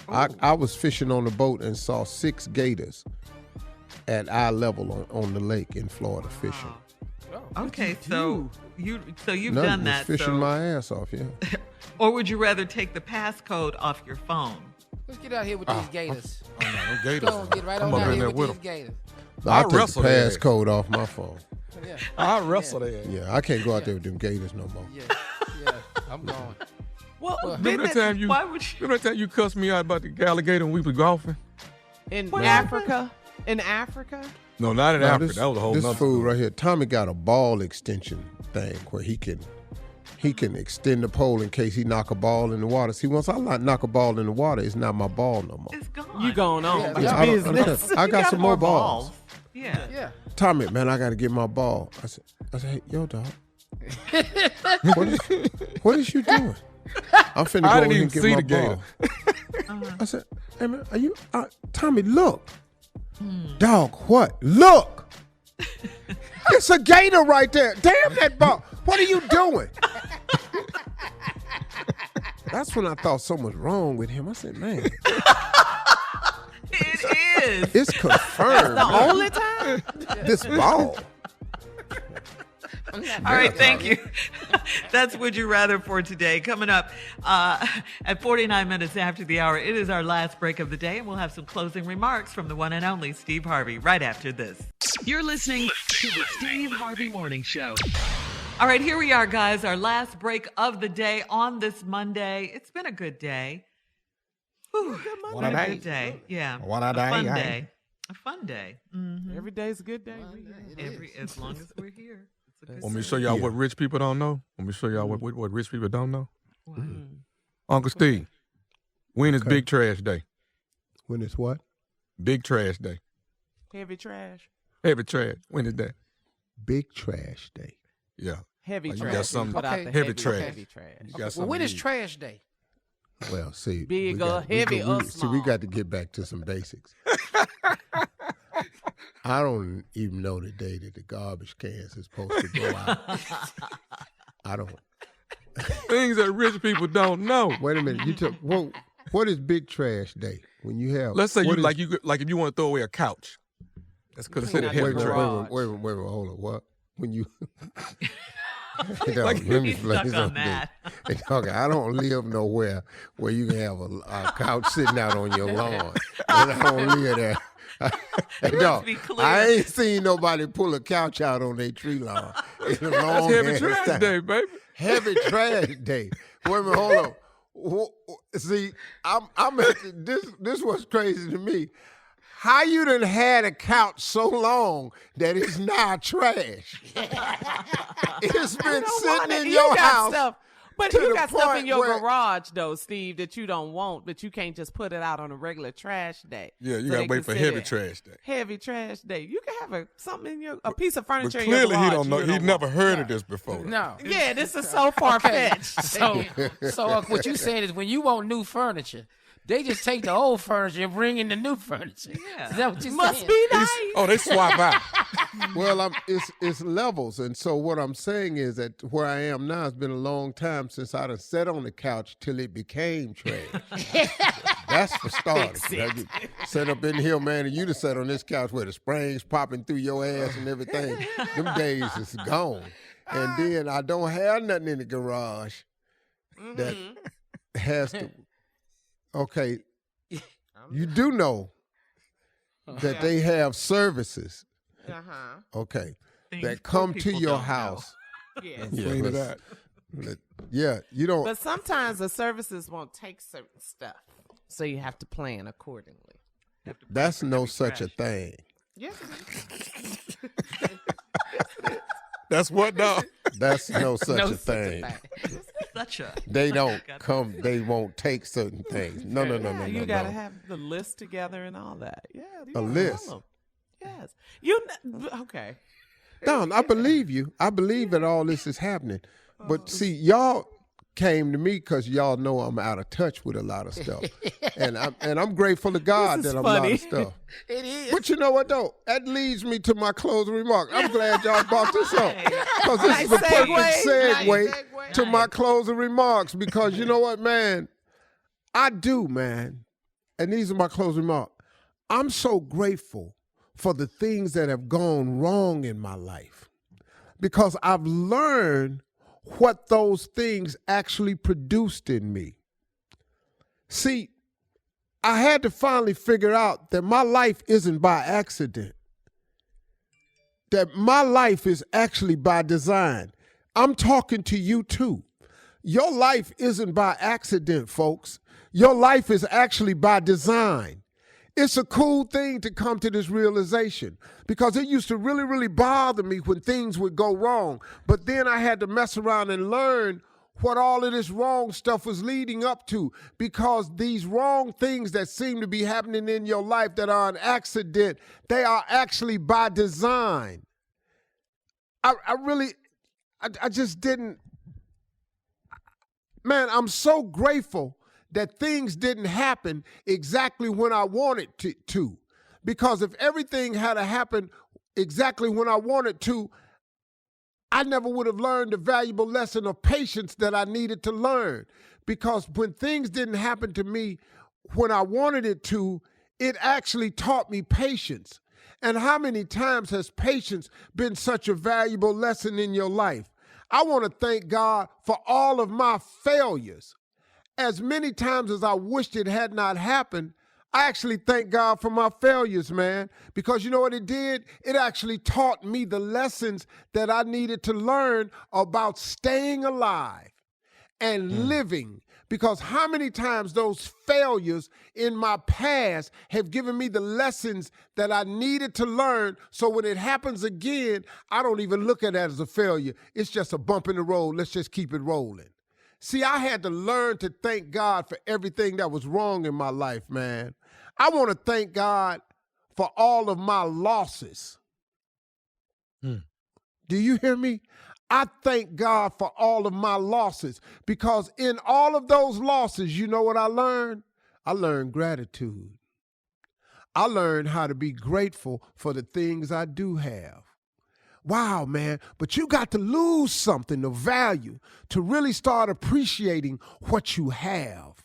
I was fishing on the boat and saw 6 gators at eye level on the lake in Florida fishing. Okay, so you've Nothing, done was that. fishing so, my ass off, yeah. or would you rather take the passcode off your phone? Let's get out here with these gators. Oh, no, them gators. Go on, get right I'm on up out in here there with with these gators. I I took the wrestle their ass. passcode off my phone. Yeah. I wrestle that. Yeah, I can't go out there with them gators no more. Yeah, I'm going. Well, Remember that time you? why would you? Remember that time you cussed me out about the alligator when we was golfing? In Africa? In Africa? No, not in No, Africa. That was a whole this nother fool story. right here. Tommy got a ball extension thing where he can extend the pole in case he knock a ball in the water. See, once I knock a ball in the water, it's not my ball no more. It's gone. You going on? Yeah, about yeah. your business. I You got some more balls. Yeah. Yeah. Tommy, man, I got to get my ball. I said, hey, yo, dog. What is you doing? I'm finna go I in didn't even and get see my the gator. ball. I said, hey, man, are you, Tommy, look. Dog, what? Look. It's a gator right there. Damn that ball. What are you doing? That's when I thought something was wrong with him. I said, man, It is. it's confirmed. The only time? This ball. All right, thank you. That's Would You Rather for today. Coming up at 49 minutes after the hour, it is our last break of the day, and we'll have some closing remarks from the one and only Steve Harvey right after this. You're listening to the Steve Harvey Morning Show. All right, here we are, guys. Our last break of the day on this Monday. It's been a good day. Whew, What a day. Good day. Yeah. What a day. Fun day. A fun day. Mm-hmm. Every day's a good day. As long as we're here. It's a good Want me to day. show y'all what rich people don't know? Want me to show y'all what rich people don't know? What? Uncle Steve, when is Big Trash Day? When it's what? Big Trash Day. Heavy trash. Heavy trash. When is that? Big Trash Day. Yeah. Heavy Oh, you trash. got something- Put out Okay. the Heavy trash. Heavy trash. You got Well, something when to is eat. trash day? Well, see, Big or heavy or See, small? we got to get back to some basics. I don't even know the day that the garbage cans is supposed to go out. I don't. Things that rich people don't know. Wait a minute. You took what is Big Trash Day when you have? Let's say what you is- like if you want to throw away a couch. That's considered out heavy the trash. garage. Wait a minute, hold on. What? When you Like, let me He's explain stuck on something. that. Okay, I don't live nowhere where you can have a couch sitting out on your lawn. And I don't live there. Let's be clear. I ain't seen nobody pull a couch out on their tree lawn. In a That's long heavy ass trash time. day, baby. Heavy trash day. Wait a minute, hold on. See, I'm at this was crazy to me. How you done had a couch so long that it's now trash? It's been sitting in your got house. Stuff, but to you the got stuff in point your where- garage, though, Steve, that you don't want, but you can't just put it out on a regular trash day. Yeah, you So gotta they wait for consider heavy it trash day. Heavy trash day. You can have something in a piece of But furniture in your clearly garage. he don't know. you He don't never want. heard of this before. No. Yeah, this is so far fetched. So what you saying is when you want new furniture, they just take the old furniture and bring in the new furniture. Yeah. Is that what you're Must saying? be nice. Oh, they swap out. Well, it's levels, and so what I'm saying is that where I am now, it's been a long time since I done sat on the couch till it became trash. That's for starters. Now, you sat up in here, man, and you done sat on this couch where the springs popping through your ass and everything. Them days is gone. And then I don't have nothing in the garage that has to. Okay, you do know that they have services. Okay, Things that poor come to people your don't know. house. Yes. Clean it let's- out. Yeah, you don't. But sometimes the services won't take certain stuff, so you have to plan accordingly. That's no such a thing. Yes. That's what, dog. That's no such a thing. Such a. They don't come. They won't take certain things. No. You gotta have the list together and all that. Yeah, you A gotta list? tell 'em. Yes. Okay. Don, I believe you. I believe that all this is happening. But see, y'all came to me because y'all know I'm out of touch with a lot of stuff, and I'm grateful to God This is that I'm out funny. of stuff. It is. But you know what though? That leads me to my closing remark. I'm glad y'all brought this up because this is the Nice perfect segue. segue Nice segue. to my closing remarks. Because you know what, man, I do, man, and these are my closing remarks. I'm so grateful for the things that have gone wrong in my life because I've learned what those things actually produced in me. See, I had to finally figure out that my life isn't by accident, that my life is actually by design. I'm talking to you too. Your life isn't by accident, folks. Your life is actually by design. It's a cool thing to come to this realization because it used to really, really bother me when things would go wrong. But then I had to mess around and learn what all of this wrong stuff was leading up to, because these wrong things that seem to be happening in your life that are an accident, they are actually by design. I just didn't, man, I'm so grateful that things didn't happen exactly when I wanted to. Because if everything had happened exactly when I wanted to, I never would have learned the valuable lesson of patience that I needed to learn. Because when things didn't happen to me when I wanted it to, it actually taught me patience. And how many times has patience been such a valuable lesson in your life? I want to thank God for all of my failures. As many times as I wished it had not happened, I actually thank God for my failures, man, because you know what it did? It actually taught me the lessons that I needed to learn about staying alive and living. Because how many times those failures in my past have given me the lessons that I needed to learn, so when it happens again, I don't even look at it as a failure. It's just a bump in the road. Let's just keep it rolling. See, I had to learn to thank God for everything that was wrong in my life, man. I want to thank God for all of my losses. Do you hear me? I thank God for all of my losses, because in all of those losses, you know what I learned? I learned gratitude. I learned how to be grateful for the things I do have. Wow, man, but you got to lose something of value to really start appreciating what you have.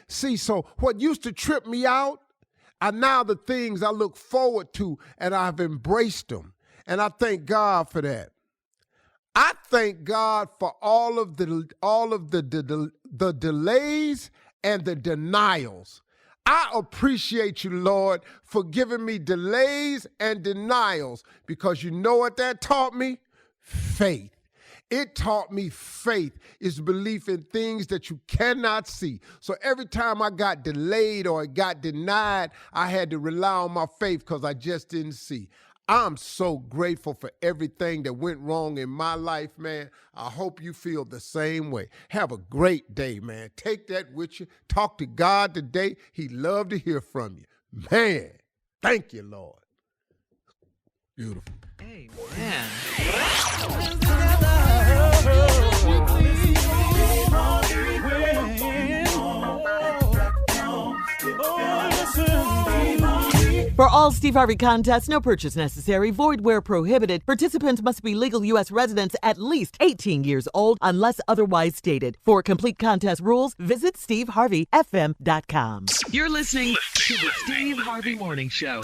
See, so what used to trip me out are now the things I look forward to, and I've embraced them. And I thank God for that. I thank God for all of the delays and the denials. I appreciate you, Lord, for giving me delays and denials, because you know what that taught me? Faith. It taught me faith is belief in things that you cannot see. So every time I got delayed or it got denied, I had to rely on my faith because I just didn't see. I'm so grateful for everything that went wrong in my life, man. I hope you feel the same way. Have a great day, man. Take that with you. Talk to God today. He'd love to hear from you. Man, thank you, Lord. Beautiful. Amen. For all Steve Harvey contests, no purchase necessary, void where prohibited. Participants must be legal U.S. residents at least 18 years old unless otherwise stated. For complete contest rules, visit SteveHarveyFM.com. You're listening to the Steve Harvey Morning Show.